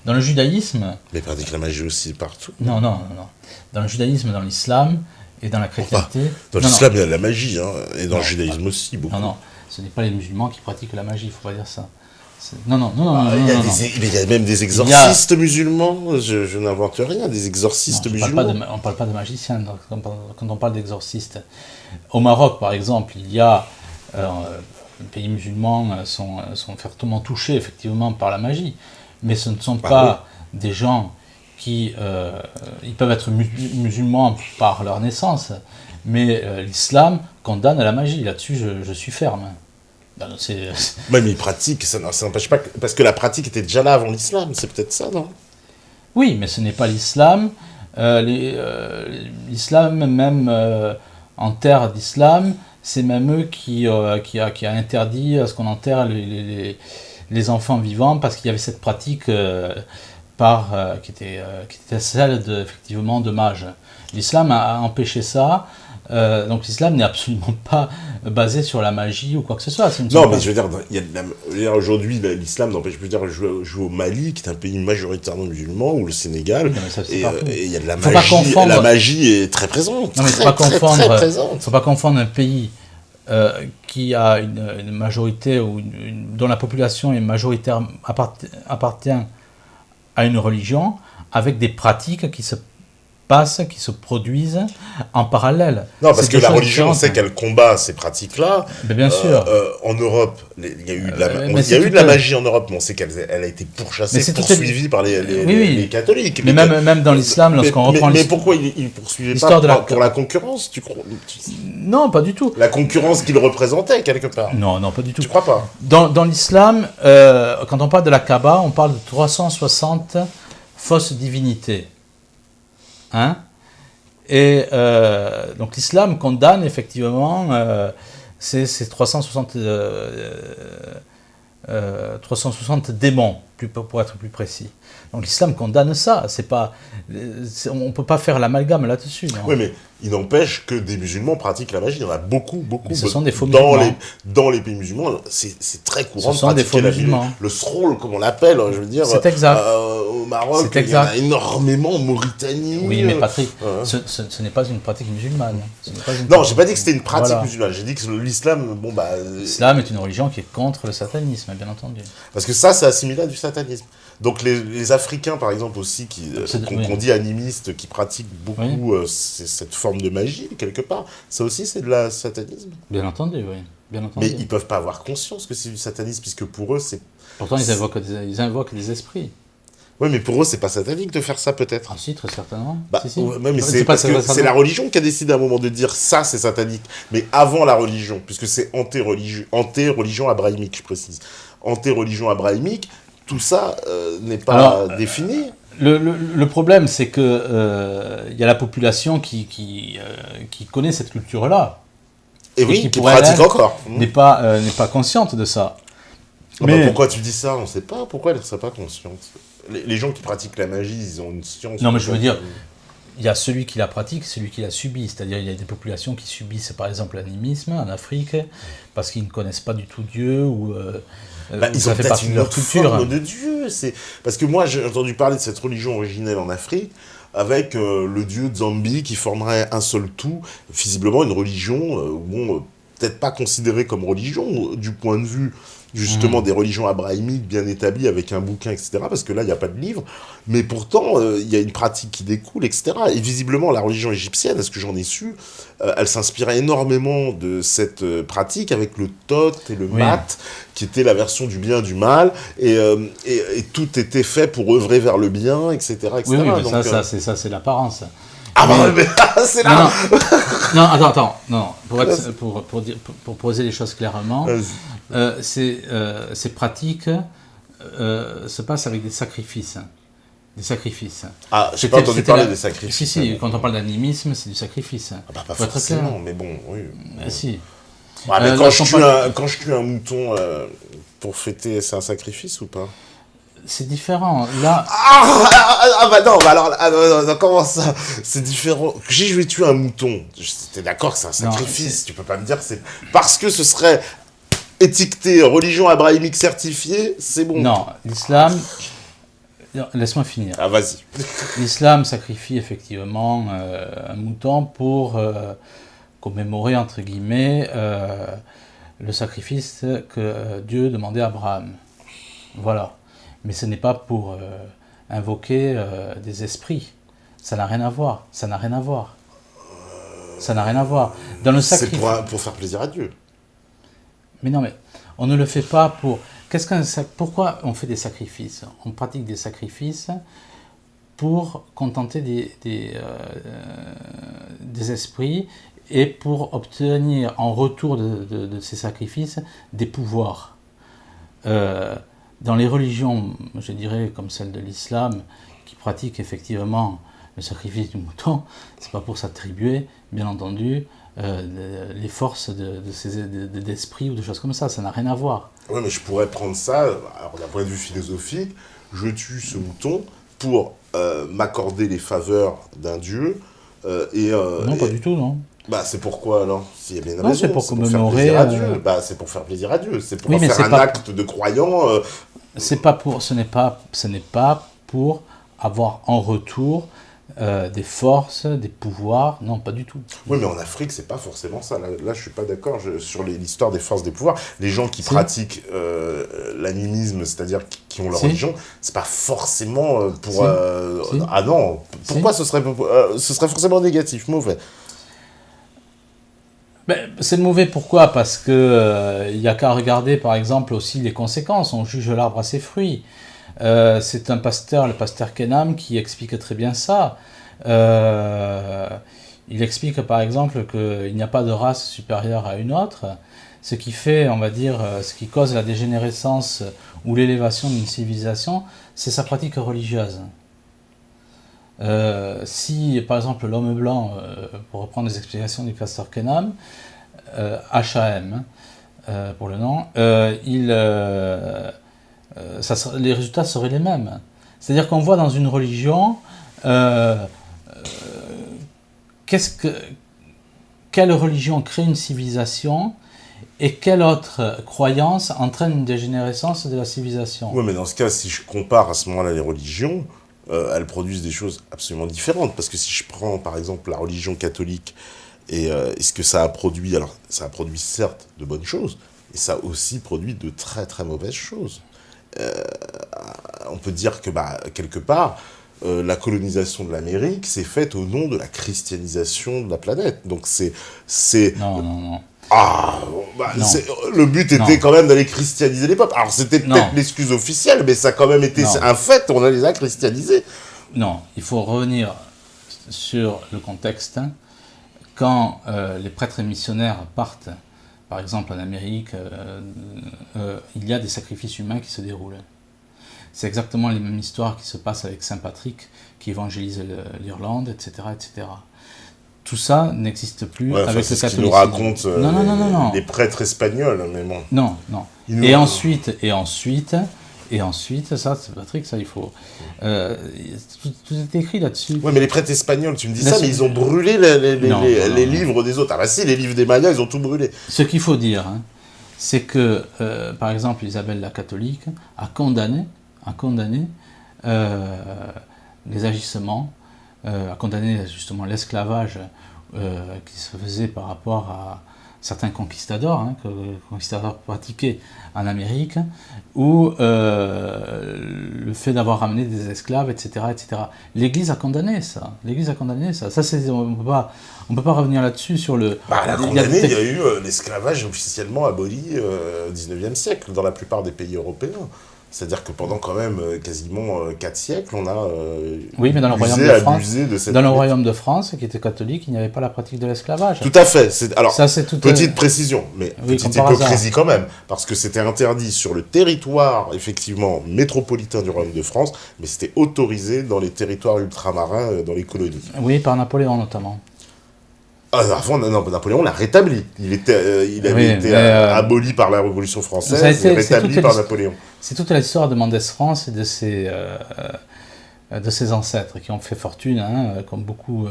Dans le judaïsme... Mais pratique la magie aussi partout. Non. Dans le judaïsme, dans l'islam et dans la chrétienté... Dans Non, l'islam, il y a de la magie, hein, et dans Non, le judaïsme aussi, beaucoup. Non, ce n'est pas les musulmans qui pratiquent la magie, il ne faut pas dire ça. Il y a même des exorcistes musulmans, je n'invente rien, des exorcistes musulmans. On ne parle pas de magiciens quand on parle d'exorcistes. Au Maroc, par exemple, il y a... les pays musulmans sont fortement touchés, effectivement, par la magie. Mais ce ne sont pas des gens qui... ils peuvent être musulmans par leur naissance, mais l'islam condamne à la magie. Là-dessus, je suis ferme. Mais ils pratiquent, ça n'empêche pas... Parce que la pratique était déjà là avant l'islam, c'est peut-être ça, non? Oui, mais ce n'est pas l'islam. L'islam, même en terre d'islam, c'est même eux qui a interdit à ce qu'on enterre les enfants vivants parce qu'il y avait cette pratique qui était celle effectivement de mage. L'islam a empêché ça. Donc l'islam n'est absolument pas basé sur la magie ou quoi que ce soit. Non, mais je veux dire, aujourd'hui, l'islam n'empêche plus de dire jouer au Mali, qui est un pays majoritairement musulman, ou le Sénégal, Oui, et il y a de la magie. La magie est très présente. Non, mais très présente. Faut pas confondre un pays qui a une majorité ou dont la population est majoritaire appartient à une religion avec des pratiques qui se produisent en parallèle. Non, parce que la religion, on sait qu'elle combat ces pratiques-là. Mais bien sûr. En Europe, il y a eu de la magie en Europe, mais on sait qu'elle a été pourchassée, poursuivie par les catholiques. Mais même dans l'islam, lorsqu'on reprend... Mais pourquoi ils poursuivaient pas pour la concurrence, tu crois? Non, pas du tout. La concurrence qu'ils représentaient, quelque part. Non, pas du tout. Tu crois pas? Dans l'islam, quand on parle de la Kaaba, on parle de 360 fausses divinités. Hein? Et donc l'islam condamne effectivement ces 360 démons, pour être plus précis. Donc l'islam condamne ça. On ne peut pas faire l'amalgame là-dessus. Non. Oui, mais il n'empêche que des musulmans pratiquent la magie. Il y en a beaucoup. Mais ce sont des faux musulmans. Dans les pays musulmans, c'est très courant de pratiquer la magie. Le sroll, comme on l'appelle, je veux dire. C'est exact. Au Maroc, il y en a énormément, en Mauritanie. Oui, mais Patrick, ce n'est pas une pratique musulmane. Non, j'ai pas dit que c'était une pratique musulmane. J'ai dit que l'islam, l'islam est une religion qui est contre le satanisme, bien entendu. Parce que ça, c'est assimilé à du satanisme. Donc les Africains, par exemple, aussi, qu'on dit animistes, qui pratiquent beaucoup cette forme de magie, quelque part, ça aussi, c'est de la satanisme. Bien entendu, oui. Bien entendu. Mais ils peuvent pas avoir conscience que c'est du satanisme, puisque pour eux, c'est... Pourtant, ils invoquent des esprits. Oui, mais pour eux, c'est pas satanique de faire ça, peut-être. Ah si, très certainement. Mais c'est parce que c'est la religion qui a décidé à un moment de dire ça, c'est satanique. Mais avant la religion, puisque c'est anté-religion abrahamique, je précise. Anté-religion abrahamique, tout ça n'est pas défini. Le problème, c'est que y a la population qui connaît cette culture-là. Et oui, qui pratique encore. N'est pas consciente de ça. Mais pourquoi tu dis ça? On ne sait pas. Pourquoi elles ne seraient pas conscientes? Les gens qui pratiquent la magie, ils ont une science. Non, mais je veux dire, il y a celui qui la pratique, celui qui la subit. C'est-à-dire, il y a des populations qui subissent, par exemple, l'animisme en Afrique, parce qu'ils ne connaissent pas du tout Dieu, ou ils ont peut-être une autre forme de Dieu. Parce que moi, j'ai entendu parler de cette religion originelle en Afrique, avec le dieu Nzambi qui formerait un seul tout, visiblement une religion, peut-être pas considérée comme religion, du point de vue justement des religions abrahamiques bien établies avec un bouquin, etc. Parce que là, il n'y a pas de livre. Mais pourtant, il y a une pratique qui découle, etc. Et visiblement, la religion égyptienne, à ce que j'en ai su, elle s'inspirait énormément de cette pratique avec le Thoth et le Mat, qui était la version du bien et du mal. Et tout était fait pour œuvrer vers le bien, etc. etc. Oui, mais donc, ça, c'est l'apparence. Ah mais c'est là. Non, attends. Non, pour poser les choses clairement, ces pratiques se passent avec des sacrifices. Des sacrifices. Ah, j'ai pas entendu parler des sacrifices. Si, quand on parle d'animisme, c'est du sacrifice. Ah bah, pas forcément, mais bon, oui. Si. Ouais, mais quand je tue un mouton pour fêter, c'est un sacrifice ou pas? C'est différent. Là... alors, comment ça? C'est différent. Si je vais tuer un mouton, t'es d'accord que c'est un sacrifice? Tu peux pas me dire que c'est... Parce que ce serait étiqueté religion abrahamique certifiée, c'est bon. Non, l'islam... Laisse-moi finir. Ah, vas-y. L'islam sacrifie effectivement un mouton pour commémorer, entre guillemets, le sacrifice que Dieu demandait à Abraham. Voilà. Mais ce n'est pas pour invoquer des esprits. Ça n'a rien à voir. Ça n'a rien à voir. Dans le sacrifice... C'est pour faire plaisir à Dieu. Mais non, mais on ne le fait pas pour... Pourquoi on fait des sacrifices? On pratique des sacrifices pour contenter des esprits et pour obtenir en retour de ces sacrifices des pouvoirs. Dans les religions, je dirais, comme celle de l'islam, qui pratiquent effectivement le sacrifice du mouton, c'est pas pour s'attribuer, bien entendu, les forces d'esprit ou des choses comme ça n'a rien à voir. Oui, mais je pourrais prendre ça, alors d'un point de vue philosophique, je tue ce mouton pour m'accorder les faveurs d'un dieu. Non, pas du tout, non. Bah, c'est pourquoi alors? S'il y a bien une Non, raison, c'est pour faire commémorer, plaisir à Dieu. Bah, c'est pour faire plaisir à Dieu. C'est pour Oui, mais faire c'est un pas- acte de croyant. Ce n'est pas pour avoir en retour des forces, des pouvoirs. Non, pas du tout. Oui, mais en Afrique, c'est pas forcément ça. Là, je suis pas d'accord sur l'histoire des forces des pouvoirs. Les gens qui Si. pratiquent l'animisme, c'est-à-dire qui ont leur Si. religion, c'est pas forcément pour. Si. Si. Ah non, pourquoi ce serait forcément négatif, mauvais? Ben, c'est mauvais, pourquoi? Parce que il y a qu'à regarder, par exemple, aussi les conséquences. On juge l'arbre à ses fruits. C'est un pasteur, le pasteur Kenam, qui explique très bien ça. Il explique, par exemple, qu'il n'y a pas de race supérieure à une autre, ce qui fait, on va dire, ce qui cause la dégénérescence ou l'élévation d'une civilisation, c'est sa pratique religieuse. Si, par exemple, l'homme blanc, pour reprendre les explications du pasteur Kenam, HAM, pour le nom, les résultats seraient les mêmes. C'est-à-dire qu'on voit dans une religion quelle religion crée une civilisation et quelle autre croyance entraîne une dégénérescence de la civilisation. Oui, mais dans ce cas, si je compare à ce moment-là les religions, elles produisent des choses absolument différentes. Parce que si je prends, par exemple, la religion catholique et ce que ça a produit, alors ça a produit certes de bonnes choses, et ça a aussi produit de très très mauvaises choses. On peut dire que, quelque part, la colonisation de l'Amérique s'est faite au nom de la christianisation de la planète. Donc c'est... Non. Ah, Non. le but était quand même d'aller christianiser les peuples. Alors c'était peut-être l'excuse officielle, mais ça a quand même été un fait, on les a christianisés. Non, il faut revenir sur le contexte. Quand les prêtres et missionnaires partent, par exemple en Amérique, il y a des sacrifices humains qui se déroulent. C'est exactement les mêmes histoires qui se passent avec Saint Patrick, qui évangélise l'Irlande, etc., etc. Tout ça n'existe plus avec le catholicisme. Nous racontent non. les prêtres espagnols, mais bon. Non. Et ensuite, ça, c'est Patrick, ça il faut. Tout est écrit là-dessus. Oui, mais les prêtres espagnols, tu me dis ça, mais ils ont brûlé les livres des autres. Ah bah si, les livres des Mayas, ils ont tout brûlé. Ce qu'il faut dire, c'est que, par exemple, Isabelle la catholique a condamné les agissements, a condamné justement l'esclavage qui se faisait par rapport à certains conquistadors, que les conquistadors pratiquaient en Amérique, ou le fait d'avoir ramené des esclaves, etc., etc. L'Église a condamné ça. Ça, on peut pas revenir là-dessus sur le... Elle a condamné, il y a eu l'esclavage officiellement aboli au XIXe siècle dans la plupart des pays européens. C'est-à-dire que pendant quand même quasiment 4 siècles, on a oui, mais dans le royaume de France, qui était catholique, il n'y avait pas la pratique de l'esclavage. Tout à fait. Alors, petite précision, mais oui, petite hypocrisie quand même, parce que c'était interdit sur le territoire, effectivement, métropolitain du royaume de France, mais c'était autorisé dans les territoires ultramarins, dans les colonies. Oui, par Napoléon notamment. Avant, Napoléon l'a rétabli. Il avait été aboli par la Révolution française et rétabli par Napoléon. C'est toute l'histoire de Mendès France et de ses ancêtres qui ont fait fortune, comme beaucoup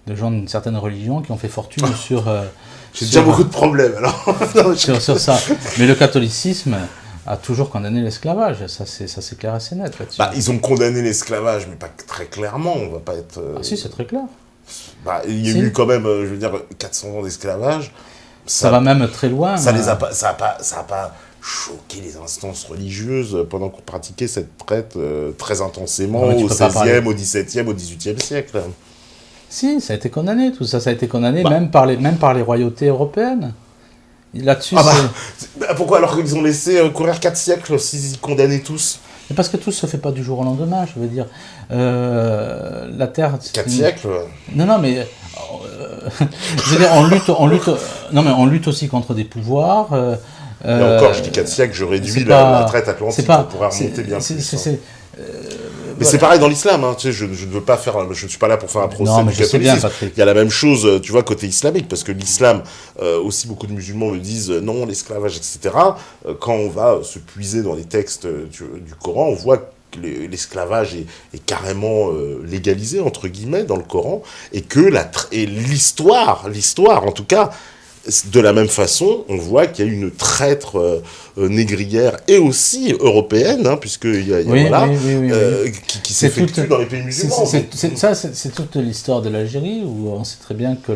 de gens d'une certaine religion, qui ont fait fortune sur... J'ai déjà beaucoup de problèmes, alors. sur ça. Mais le catholicisme a toujours condamné l'esclavage, ça c'est clair et c'est net là-dessus. Ils ont condamné l'esclavage, mais pas très clairement, on va pas être... Ah si, c'est très clair. Il y a eu quand même, 400 ans d'esclavage. Ça va même très loin. Ça a pas choqué les instances religieuses pendant qu'on pratiquait cette traite très intensément au XVIe, au XVIIe, au XVIIIe siècle. Si, ça a été condamné, tout ça. Ça a été condamné même par les royautés européennes. Là-dessus, pourquoi alors qu'ils ont laissé courir 4 siècles s'ils condamnaient tous? Mais parce que tout se fait pas du jour au lendemain, je veux dire. La Terre... 4 siècles Non, mais... je veux dire, on lutte aussi contre des pouvoirs... Et encore, je dis 4 sièques, je réduis la traite atlantique, on pourrait remonter bien plus. Mais c'est pareil dans l'islam, hein, tu sais, je ne veux pas faire, je ne suis pas là pour faire un procès Non, mais du je sais bien, catholicisme. Patrick. Il y a la même chose, tu vois, côté islamique, parce que l'islam, aussi beaucoup de musulmans me disent non, l'esclavage, etc. Quand on va se puiser dans les textes du Coran, on voit que l'esclavage est carrément légalisé, entre guillemets, dans le Coran, et que l'histoire, en tout cas, de la même façon, on voit qu'il y a une traître négrière et aussi européenne, hein, puisqu'il y a, Oui, voilà, oui. qui s'effectue dans les pays musulmans. C'est toute l'histoire de l'Algérie, où on sait très bien que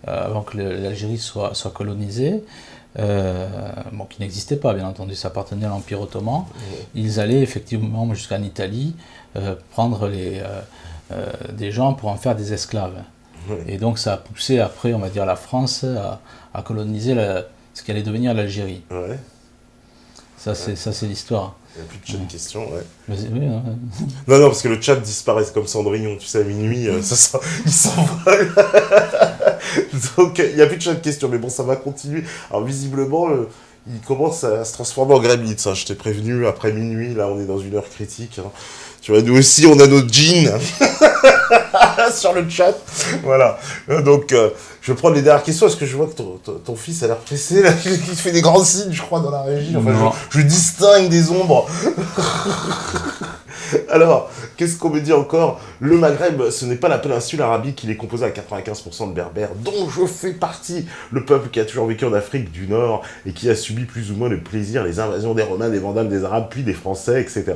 avant que l'Algérie soit colonisée, qui n'existait pas, bien entendu, ça appartenait à l'Empire ottoman, ils allaient effectivement jusqu'en Italie prendre des gens pour en faire des esclaves. Oui. Et donc ça a poussé après, on va dire, la France à coloniser ce qui allait devenir l'Algérie. Ouais. Ça, c'est l'histoire. Il n'y a plus de chat de questions, ouais. Mais oui, hein. Non, parce que le chat disparaît comme Cendrillon, tu sais, à minuit, il s'envole. Donc, il n'y a plus de chat de questions, mais bon, ça va continuer. Alors, visiblement, il commence à se transformer en Gremlins, hein. Je t'ai prévenu, après minuit, là, on est dans une heure critique, hein. Tu vois, nous aussi, on a nos jeans sur le chat. Voilà. Donc, je vais prendre les dernières questions. Est-ce que je vois que ton fils a l'air pressé, là, qui fait des grands signes, je crois, dans la régie. Enfin, je distingue des ombres. Alors, qu'est-ce qu'on me dit encore? Le Maghreb, ce n'est pas la péninsule arabique, il est composé à 95% de berbères, dont je fais partie. Le peuple qui a toujours vécu en Afrique du Nord et qui a subi plus ou moins le plaisir, les invasions des Romains, des Vandales, des Arabes, puis des Français, etc.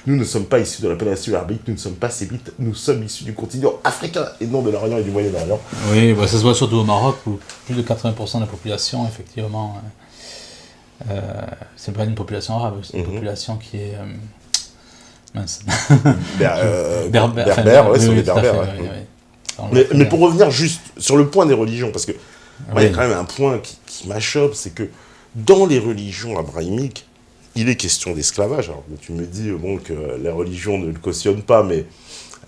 Nous ne sommes pas issus de la péninsule arabique, nous ne sommes pas sémites, nous sommes issus du continent africain et non de l'Orient et du Moyen-Orient. Oui, ça se voit surtout au Maroc, où plus de 80% de la population, effectivement, c'est pas une population arabe, c'est une population qui est... mince. Berbères, ouais, c'est les Berbères. Mais pour revenir juste sur le point des religions, parce que il y a quand même un point qui m'achoppe, c'est que dans les religions abrahamiques, il est question d'esclavage. Alors, tu me dis que la religion ne le cautionne pas, mais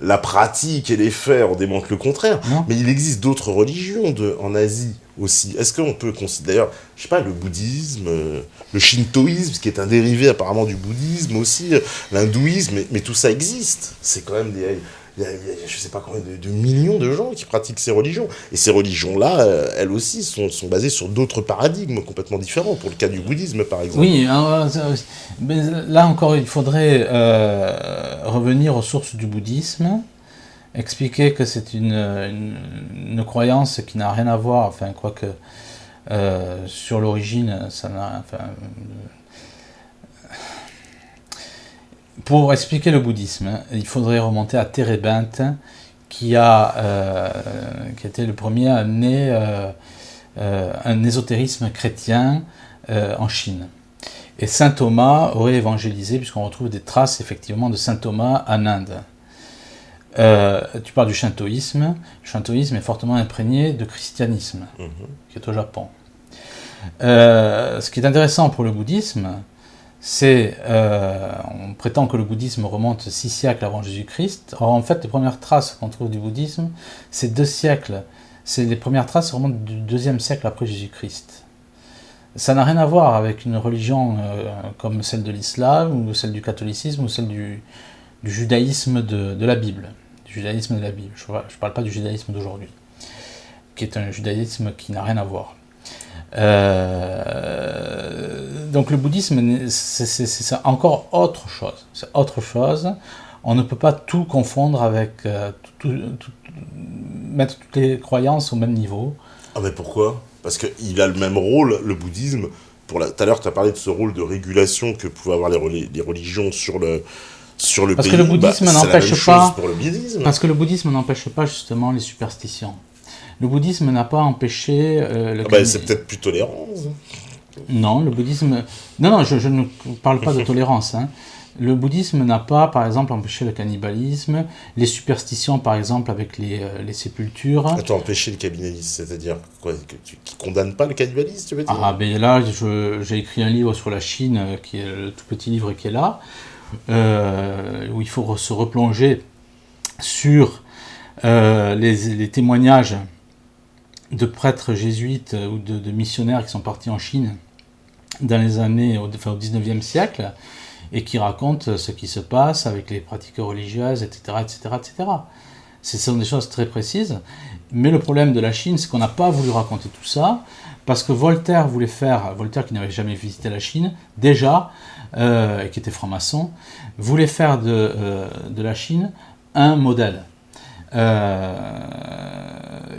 la pratique et les faits en démontrent le contraire. Non. Mais il existe d'autres religions en Asie aussi. Est-ce qu'on peut considérer, d'ailleurs, je sais pas, le bouddhisme, le shintoïsme, qui est un dérivé apparemment du bouddhisme aussi, l'hindouisme, mais tout ça existe. C'est quand même il y a je sais pas combien de millions de gens qui pratiquent ces religions. Et ces religions-là, elles aussi, sont basées sur d'autres paradigmes complètement différents, pour le cas du bouddhisme, par exemple. Oui, mais là encore, il faudrait revenir aux sources du bouddhisme, expliquer que c'est une croyance qui n'a rien à voir, enfin, quoique sur l'origine, ça n'a... Pour expliquer le bouddhisme, il faudrait remonter à Térébinthe, qui était le premier à amener un ésotérisme chrétien en Chine. Et saint Thomas aurait évangélisé, puisqu'on retrouve des traces effectivement de saint Thomas en Inde. Tu parles du shintoïsme. Le shintoïsme est fortement imprégné de christianisme, qui est au Japon. Ce qui est intéressant pour le bouddhisme, on prétend que le bouddhisme remonte 6 siècles avant Jésus-Christ. Or, en fait, les premières traces qu'on trouve du bouddhisme, c'est 2 siècles. Les premières traces remontent du 2e siècle après Jésus-Christ. Ça n'a rien à voir avec une religion comme celle de l'islam, ou celle du catholicisme, ou celle du judaïsme de la Bible. Du judaïsme de la Bible. Je ne parle pas du judaïsme d'aujourd'hui, qui est un judaïsme qui n'a rien à voir. Donc le bouddhisme, c'est encore autre chose. C'est autre chose. On ne peut pas tout confondre avec mettre toutes les croyances au même niveau. Ah mais pourquoi? Parce qu'il a le même rôle, le bouddhisme. Tout à l'heure, tu as parlé de ce rôle de régulation que pouvaient avoir les religions sur le parce pays. Que le bouddhisme n'empêche pas. Pour le bouddhisme. Parce que le bouddhisme n'empêche pas justement les superstitions. Le bouddhisme n'a pas empêché c'est peut-être plus tolérant. Non, le bouddhisme... Non, je ne parle pas de tolérance. Hein. Le bouddhisme n'a pas, par exemple, empêché le cannibalisme, les superstitions, par exemple, avec les sépultures. Attends, empêcher le cannibalisme, c'est-à-dire quoi, qui condamne pas le cannibalisme, tu veux dire? Ah, ben là, j'ai écrit un livre sur la Chine, qui est le tout petit livre qui est là, où il faut se replonger sur les témoignages de prêtres jésuites ou de missionnaires qui sont partis en Chine dans les années, au 19e siècle, et qui raconte ce qui se passe avec les pratiques religieuses, etc., etc., etc. Ce sont des choses très précises, mais le problème de la Chine, c'est qu'on n'a pas voulu raconter tout ça, parce que Voltaire qui n'avait jamais visité la Chine, déjà, et qui était franc-maçon, voulait faire de la Chine un modèle.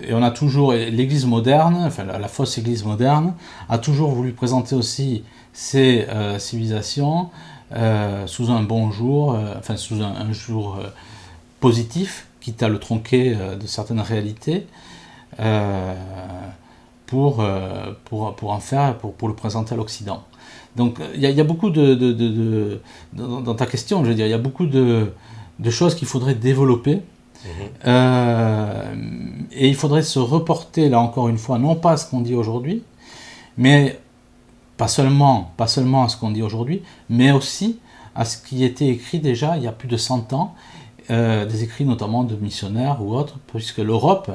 Et on a toujours, l'Église moderne, enfin la fausse Église moderne, a toujours voulu présenter aussi ces civilisations sous un bon jour, sous un jour positif, quitte à le tronquer de certaines réalités, pour le présenter à l'Occident. Donc il y a beaucoup dans ta question, je veux dire, il y a beaucoup de choses qu'il faudrait développer. Et il faudrait se reporter, là encore une fois, non pas à ce qu'on dit aujourd'hui, mais pas seulement à ce qu'on dit aujourd'hui, mais aussi à ce qui était écrit déjà il y a plus de 100 ans, des écrits notamment de missionnaires ou autres, puisque l'Europe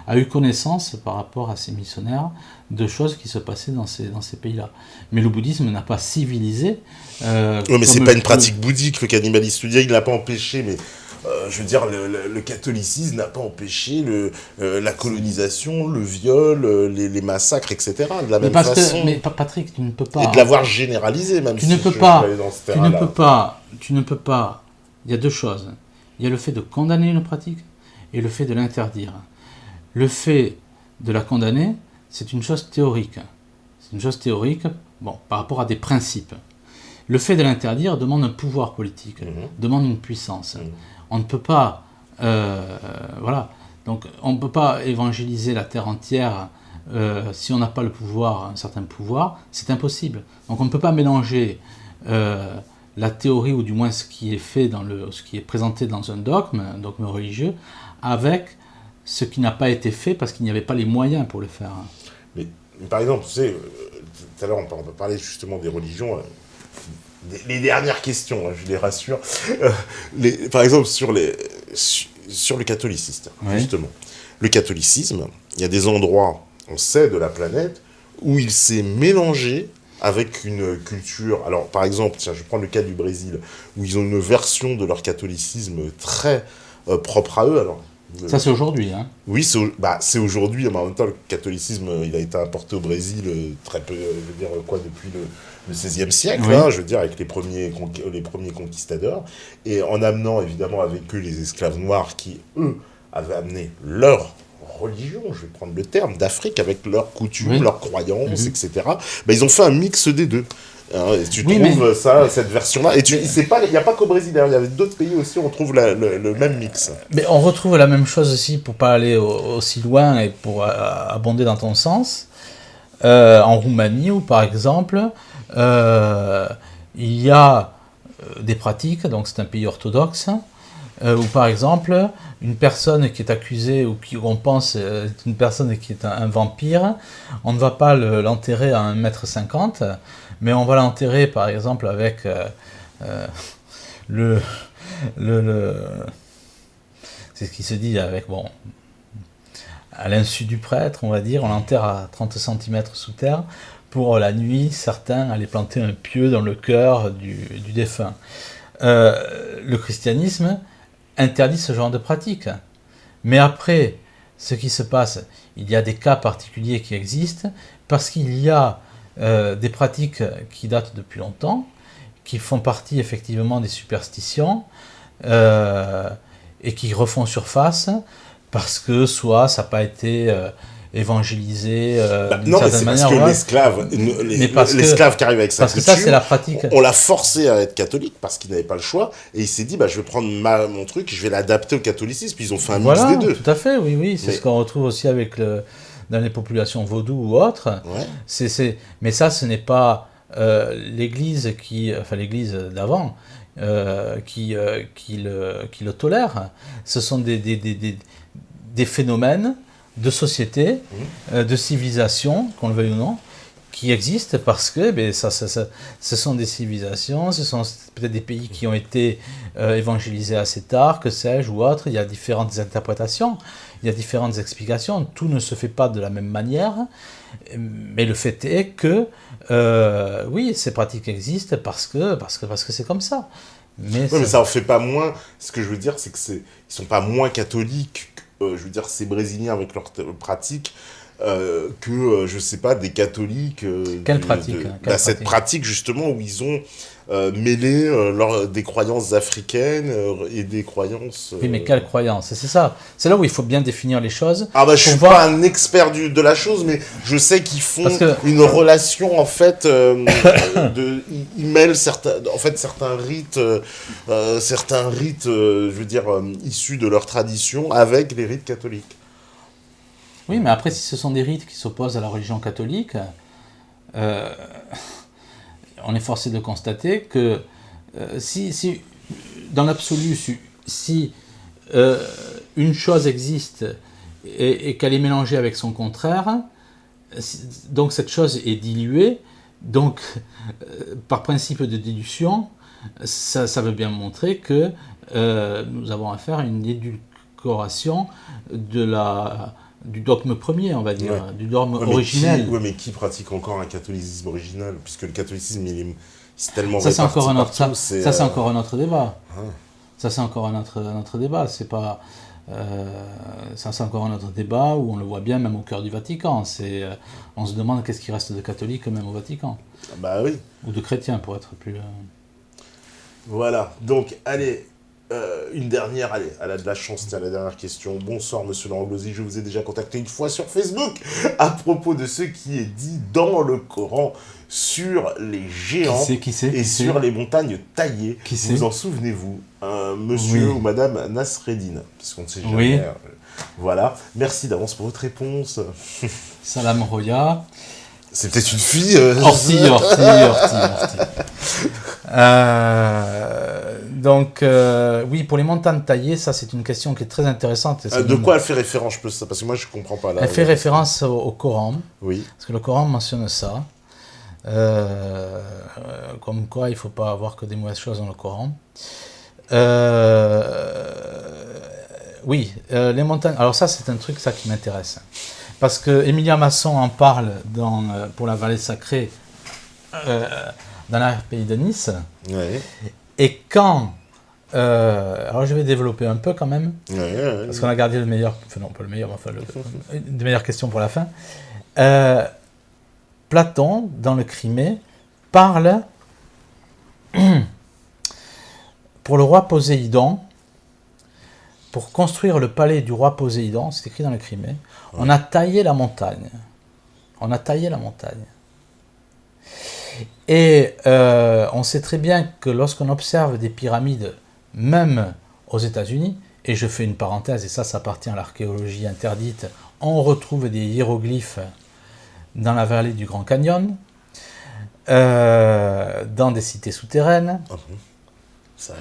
a eu connaissance, par rapport à ces missionnaires, de choses qui se passaient dans ces pays-là. Mais le bouddhisme n'a pas civilisé. Oui, mais c'est pas une pratique bouddhique, le cannibalisme. Tu dis, il ne l'a pas empêché, mais je veux dire, le catholicisme n'a pas empêché la colonisation, le viol, les massacres, etc. De la même façon. Mais Patrick, tu ne peux pas. Et de l'avoir généralisé, même tu ne peux pas. Il y a deux choses. Il y a le fait de condamner une pratique et le fait de l'interdire. Le fait de la condamner, c'est une chose théorique. C'est une chose théorique, par rapport à des principes. Le fait de l'interdire demande un pouvoir politique, demande une puissance. On ne peut pas, voilà. Donc, on ne peut pas évangéliser la terre entière si on n'a pas le pouvoir, un certain pouvoir. C'est impossible. Donc, on ne peut pas mélanger la théorie, ou du moins ce qui est fait ce qui est présenté dans un dogme religieux, avec ce qui n'a pas été fait parce qu'il n'y avait pas les moyens pour le faire. Mais par exemple, tu sais, tout à l'heure on peut parler justement des religions. Les dernières questions, je les rassure. Par exemple, sur le catholicisme, justement. Le catholicisme, il y a des endroits, on sait, de la planète, où il s'est mélangé avec une culture. Alors, par exemple, tiens, je prends le cas du Brésil, où ils ont une version de leur catholicisme très propre à eux. Alors, ça, c'est aujourd'hui, hein. Oui, c'est aujourd'hui, mais en même temps, le catholicisme, il a été importé au Brésil très peu, je veux dire, depuis le XVIe siècle, oui. Je veux dire, avec les premiers conquistadors, et en amenant, évidemment, avec eux les esclaves noirs qui, eux, avaient amené leur religion, je vais prendre le terme, d'Afrique, avec leurs coutumes, leurs croyances, etc. Ils ont fait un mix des deux. Tu trouves cette version-là, et il n'y a pas qu'au Brésil, il y avait d'autres pays aussi où on trouve le même mix. Mais on retrouve la même chose aussi, pour pas aller aussi loin et pour abonder dans ton sens, en Roumanie, où par exemple il y a des pratiques, donc c'est un pays orthodoxe, où par exemple une personne qui est accusée, ou qu'on pense est une personne qui est un vampire, on ne va pas l'enterrer à 1,50 m, mais on va l'enterrer par exemple avec c'est ce qui se dit, avec, à l'insu du prêtre, on va dire, on l'enterre à 30 cm sous terre, pour la nuit, certains allaient planter un pieu dans le cœur du défunt. Le christianisme interdit ce genre de pratique. Mais après, ce qui se passe, il y a des cas particuliers qui existent, parce qu'il y a des pratiques qui datent depuis longtemps, qui font partie effectivement des superstitions, et qui refont surface, parce que soit ça n'a pas été évangélisé non, mais c'est parce que l'esclave qui arrive avec sa culture, ça, c'est la pratique. On l'a forcé à être catholique parce qu'il n'avait pas le choix, et il s'est dit, je vais prendre mon truc, je vais l'adapter au catholicisme, puis ils ont fait un mix des deux. Tout à fait, oui, c'est ce qu'on retrouve aussi avec dans les populations vaudou ou autres. Ouais. Mais ça, ce n'est pas l'Église l'Église d'avant qui le tolère. Ce sont des phénomènes de société, de civilisation, qu'on le veuille ou non, qui existent parce que ce sont des civilisations, ce sont peut-être des pays qui ont été évangélisés assez tard, que sais-je, ou autre. Il y a différentes interprétations, il y a différentes explications. Tout ne se fait pas de la même manière, mais le fait est que, oui, ces pratiques existent parce que c'est comme ça. Mais ça en fait pas moins. Ce que je veux dire, c'est que ils sont pas moins catholiques. Je veux dire, ces Brésiliens avec leurs pratiques. Que, je sais pas, des catholiques. Quelle pratique cette pratique, justement, où ils ont mêlé des croyances africaines et des croyances... Oui, mais quelle croyance? C'est ça. C'est là où il faut bien définir les choses. Ah bah, je suis pas un expert de la chose, mais je sais qu'ils font une relation, en fait, ils mêlent certains rites, je veux dire, issus de leur tradition avec les rites catholiques. Oui, mais après, si ce sont des rites qui s'opposent à la religion catholique, on est forcé de constater que si dans l'absolu, si une chose existe et qu'elle est mélangée avec son contraire, donc cette chose est diluée, donc par principe de déduction, ça veut bien montrer que nous avons affaire à une édulcoration du dogme premier, on va dire, du dogme originel. Oui, mais qui pratique encore un catholicisme original? Puisque le catholicisme, c'est tellement ça, c'est encore un autre, partout, ça, c'est encore un autre débat. Ça, c'est encore un autre débat. C'est pas... ça, c'est encore un autre débat où on le voit bien, même au cœur du Vatican. On se demande qu'est-ce qui reste de catholique, même au Vatican. Bah oui. Ou de chrétien, pour être plus... Voilà. Donc, allez... une dernière, allez, elle a de la chance, tiens, la dernière question. Bonsoir, monsieur Langlosi, je vous ai déjà contacté une fois sur Facebook à propos de ce qui est dit dans le Coran sur les géants sur les montagnes taillées. Vous en souvenez-vous, monsieur ou madame Nasreddin, parce qu'on ne sait jamais. Oui. Voilà, merci d'avance pour votre réponse. Salam Roya. C'est peut-être une fille. Orti. Donc, oui, pour les montagnes taillées, ça c'est une question qui est très intéressante. De quoi elle fait référence, parce que moi je comprends pas là. Elle fait référence au Coran. Oui. Parce que le Coran mentionne ça. Comme quoi il ne faut pas avoir que des mauvaises choses dans le Coran. Oui, les montagnes. Alors ça c'est un truc qui m'intéresse. Parce que Emilia Masson en parle pour la vallée sacrée dans l'arrière-pays de Nice. Ouais. Et quand... alors je vais développer un peu quand même, parce qu'on a gardé le meilleur... Enfin non, pas le meilleur, mais enfin des meilleures questions pour la fin. Platon, dans le Crimée, parle pour le roi Poséidon, pour construire le palais du roi Poséidon, c'est écrit dans le Crimée, on a taillé la montagne. Et on sait très bien que lorsqu'on observe des pyramides, même aux États-Unis, et je fais une parenthèse, et ça appartient à l'archéologie interdite, on retrouve des hiéroglyphes dans la vallée du Grand Canyon, dans des cités souterraines. Ça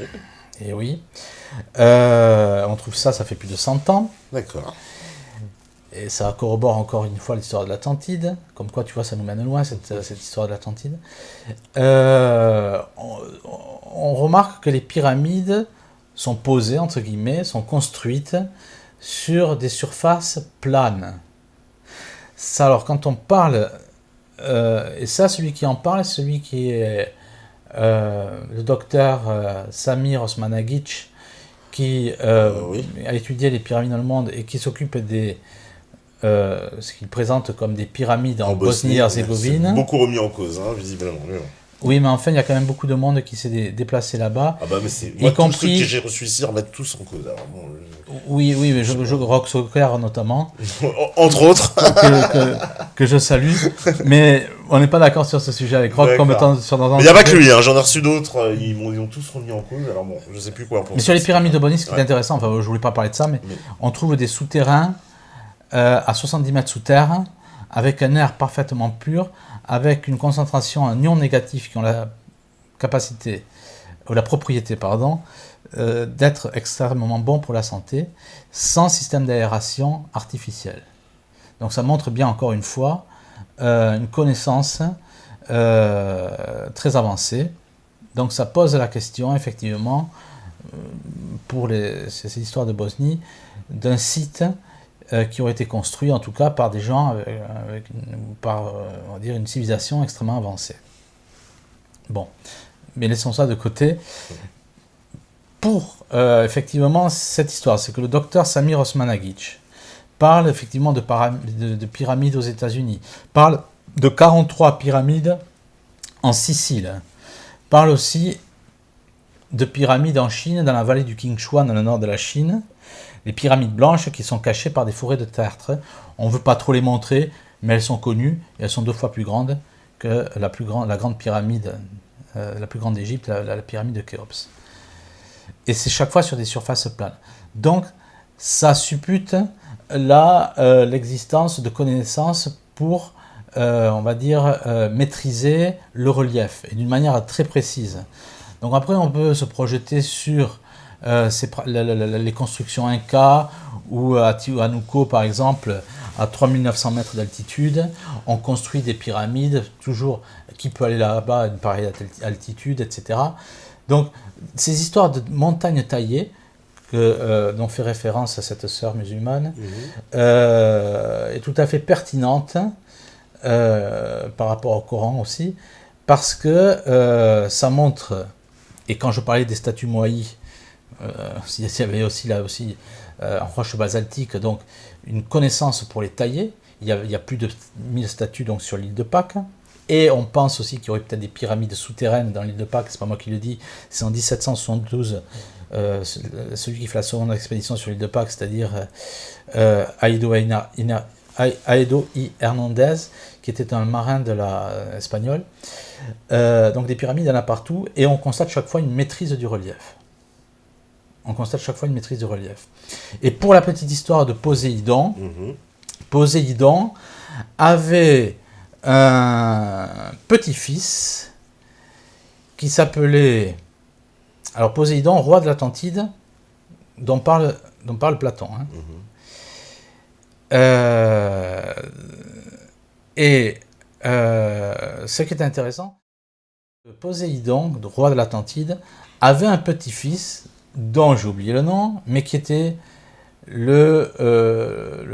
et oui. On trouve ça fait plus de 100 ans. D'accord. Et ça corrobore encore une fois l'histoire de l'Atlantide. Comme quoi, tu vois, ça nous mène loin, cette histoire de l'Atlantide. On remarque que les pyramides sont posées, entre guillemets, sont construites sur des surfaces planes. Ça, alors, quand on parle... et ça, celui qui en parle, c'est celui qui est le docteur Samir Osmanagic, qui a étudié les pyramides dans le monde et qui s'occupe des... ce qu'il présente comme des pyramides en Bosnie-Herzégovine. C'est beaucoup remis en cause, visiblement. Mais bon. Oui, mais enfin, il y a quand même beaucoup de monde qui s'est déplacé là-bas. Ah bah, mais c'est... Moi, tous ceux que j'ai reçus ici remettent tous en cause. Alors, bon, Oui, mais Rox Soccer notamment. Entre autres. que je salue. Mais on n'est pas d'accord sur ce sujet avec Rox comme étant sur dans un... Il n'y a pas que lui, j'en ai reçu d'autres, ils ont tous remis en cause, alors bon, je sais plus quoi. Mais sur les pyramides de Bosnie, ce qui est intéressant, enfin, je voulais pas parler de ça, mais on trouve des souterrains à 70 mètres sous terre, avec un air parfaitement pur, avec une concentration en ions négatifs qui ont la capacité, ou la propriété, d'être extrêmement bon pour la santé, sans système d'aération artificiel. Donc ça montre bien, encore une fois, une connaissance très avancée. Donc ça pose la question, effectivement, pour ces histoires de Bosnie, d'un site qui aurait été construit, en tout cas, par des gens on va dire, une civilisation extrêmement avancée. Bon, mais laissons ça de côté. Pour, effectivement, cette histoire, c'est que le docteur Samir Osmanagic parle, effectivement, de pyramides aux États-Unis, parle de 43 pyramides en Sicile, parle aussi de pyramides en Chine, dans la vallée du Qingshuan, dans le nord de la Chine, les pyramides blanches qui sont cachées par des forêts de tertre. On ne veut pas trop les montrer, mais elles sont connues, et elles sont 2 fois plus grandes que la grande pyramide, la plus grande d'Égypte, la pyramide de Khéops. Et c'est chaque fois sur des surfaces planes. Donc, ça suppute là l'existence de connaissances pour, on va dire, maîtriser le relief, et d'une manière très précise. Donc après, on peut se projeter sur les constructions Inca, ou à Tiwanaku, par exemple, à 3900 mètres d'altitude. On construit des pyramides, toujours, qui peut aller là-bas à une pareille altitude, etc. Donc, ces histoires de montagnes taillées, dont fait référence à cette sœur musulmane, est tout à fait pertinente par rapport au Coran aussi, parce que ça montre, et quand je parlais des statues Moai, il y avait aussi là aussi en roche basaltique, donc une connaissance pour les tailler. Il y a plus de 1000 statues donc sur l'île de Pâques. Et on pense aussi qu'il y aurait peut-être des pyramides souterraines dans l'île de Pâques, c'est pas moi qui le dis, c'est en 1772, celui qui fait la seconde expédition sur l'île de Pâques, c'est-à-dire Aedo I. Hernandez, qui était un marin espagnol. Donc des pyramides, il y en a partout, et on constate chaque fois une maîtrise du relief. Et pour la petite histoire de Poséidon, Poséidon avait un petit-fils qui s'appelait, alors Poséidon, roi de l'Atlantide, dont parle Platon. Ce qui est intéressant, Poséidon, roi de l'Atlantide, avait un petit-fils dont j'ai oublié le nom, mais qui était le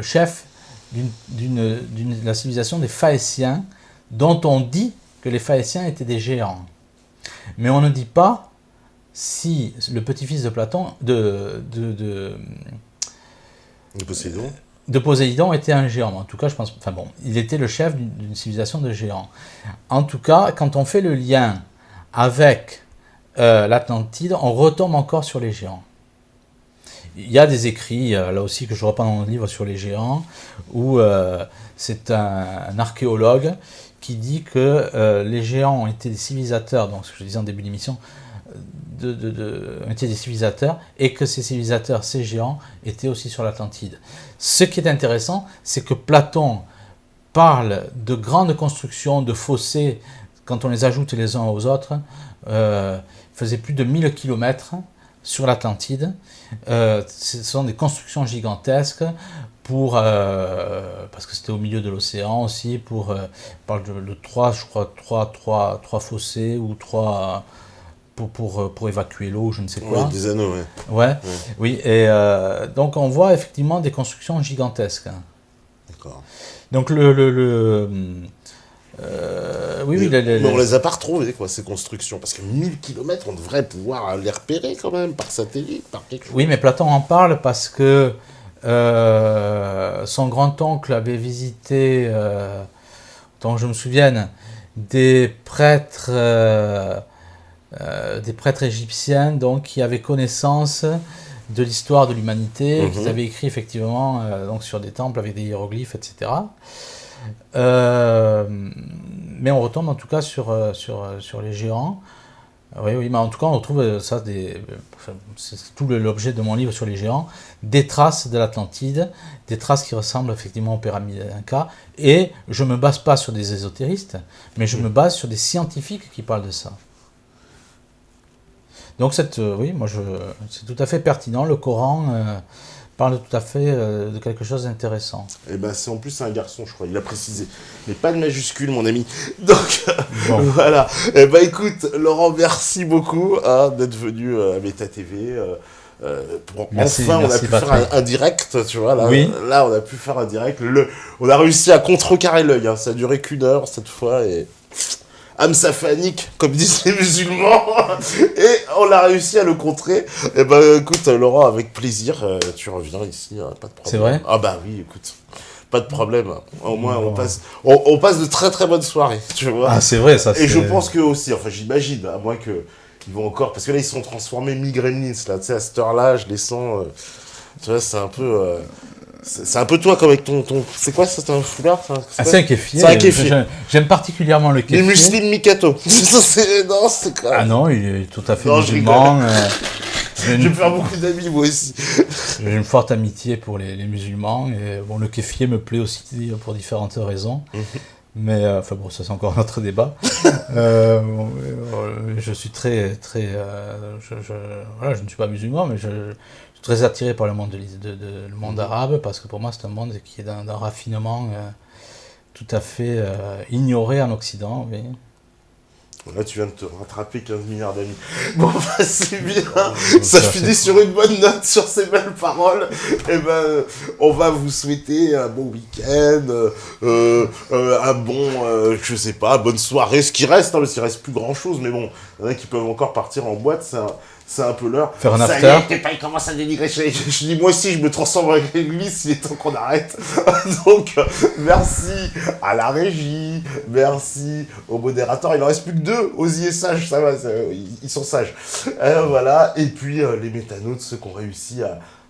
chef de la civilisation des Phaéciens, dont on dit que les Phaéciens étaient des géants. Mais on ne dit pas si le petit-fils de Platon, de Poséidon était un géant. En tout cas, je pense, il était le chef d'une civilisation de géants. En tout cas, quand on fait le lien avec l'Atlantide, on retombe encore sur les géants. Il y a des écrits, là aussi, que je reprends dans mon livre sur les géants, où c'est un archéologue qui dit que les géants ont été des civilisateurs, donc ce que je disais en début d'émission, étaient des civilisateurs, et que ces civilisateurs, ces géants, étaient aussi sur l'Atlantide. Ce qui est intéressant, c'est que Platon parle de grandes constructions, de fossés, quand on les ajoute les uns aux autres, faisait plus de 1000 km sur l'Atlantide. Ce sont des constructions gigantesques parce que c'était au milieu de l'océan aussi, on parle de 3 fossés ou 3 pour évacuer l'eau, je ne sais quoi. Oui, des anneaux, ouais. Oui, et donc on voit effectivement des constructions gigantesques. D'accord. Donc mais on les a pas retrouvées, ces constructions, parce que 1000 km, on devrait pouvoir les repérer quand même, par satellite, par quelque chose. Oui, mais Platon en parle parce que son grand-oncle avait visité, tant que je me souvienne, des prêtres égyptiens, donc, qui avaient connaissance de l'histoire de l'humanité, qu'ils avaient écrit effectivement donc sur des temples avec des hiéroglyphes, etc. Mais on retombe en tout cas sur les géants. Oui, mais en tout cas on retrouve ça, c'est tout l'objet de mon livre sur les géants, des traces de l'Atlantide, des traces qui ressemblent effectivement aux pyramides Inca, et je me base pas sur des ésotéristes, mais je me base sur des scientifiques qui parlent de ça. Donc c'est tout à fait pertinent. Le Coran parle tout à fait de quelque chose d'intéressant. Et ben c'est en plus un garçon, je crois, il a précisé. Mais pas de majuscule, mon ami. Donc, Bon. voilà. Et ben écoute, Laurent, merci beaucoup d'être venu à Meta TV. Merci, enfin, on a merci, pu faire Patrick. un direct, tu vois. Là, Oui. là, on a pu faire un direct. On a réussi à contrecarrer l'œil. Hein. Ça a duré qu'1 heure cette fois. Et Hamza Fanik, comme disent les musulmans. Et on a réussi à le contrer. Et ben écoute, Laurent, avec plaisir, tu reviens ici, pas de problème. C'est vrai ? Ah bah oui, écoute. Pas de problème. Au moins, Bon. on passe de très très bonnes soirées, tu vois. Ah, c'est vrai, ça. Et je pense que aussi, enfin j'imagine, à moins que ils vont encore, parce que là ils sont transformés mi-gremlins, là, tu sais, à cette heure-là, je les sens, tu vois, c'est un peu, c'est un peu toi comme avec ton, c'est quoi, c'est un foulard, c'est un kéfier. C'est un kéfier. J'aime particulièrement le Les kéfier. muslims Mikato. Non, c'est quoi. Ah non, il est tout à fait Non, je musulman. J'ai Je vais une, faire beaucoup d'amis, moi aussi. j'ai une forte amitié pour les musulmans. Et bon, le kéfier me plaît aussi pour différentes raisons. Mais enfin bon, ça c'est encore un autre débat. Je suis très voilà, je ne suis pas musulman, mais je suis très attiré par le monde le monde arabe, parce que pour moi c'est un monde qui est d'un raffinement tout à fait ignoré en Occident. Oui. Là, tu viens de te rattraper 15 milliards d'amis. Bon, bah, c'est bien. Donc, Ça finit sur une bonne note, sur ces belles paroles. Et ben, on va vous souhaiter un bon week-end, un bon, je sais pas, bonne soirée. Ce qui reste, parce qu'il reste plus grand-chose. Mais bon, il y en a qui peuvent encore partir en boîte. C'est un peu l'heure. Faire un Ça after. y est, Pépin, il commence à dénigrer. Je dis, moi aussi, je me transforme en l'église, il est temps qu'on arrête. Donc, merci à la régie, merci au modérateur. Il en reste plus que 2, Ozzy et Sage, ça va, ils sont sages. Voilà, et puis les métanotes, ceux qui ont réussi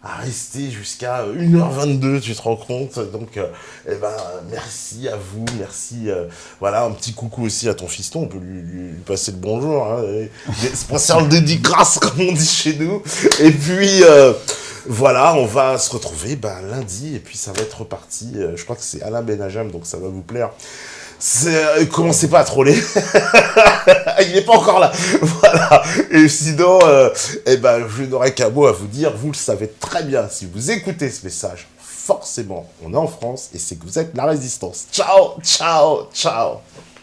à rester jusqu'à 1h22, tu te rends compte. Donc, eh ben, merci à vous, merci. Voilà, un petit coucou aussi à ton fiston, on peut lui passer le bonjour. Hein, spécial dédicace, comme on dit chez nous. Et puis, voilà, on va se retrouver lundi, et puis ça va être reparti. Je crois que c'est Alain Benajam, donc ça va vous plaire. Commencez pas à troller. Il n'est pas encore là. Voilà. Et sinon, je n'aurai qu'un mot à vous dire. Vous le savez très bien. Si vous écoutez ce message, forcément, on est en France et c'est que vous êtes la résistance. Ciao, ciao, ciao.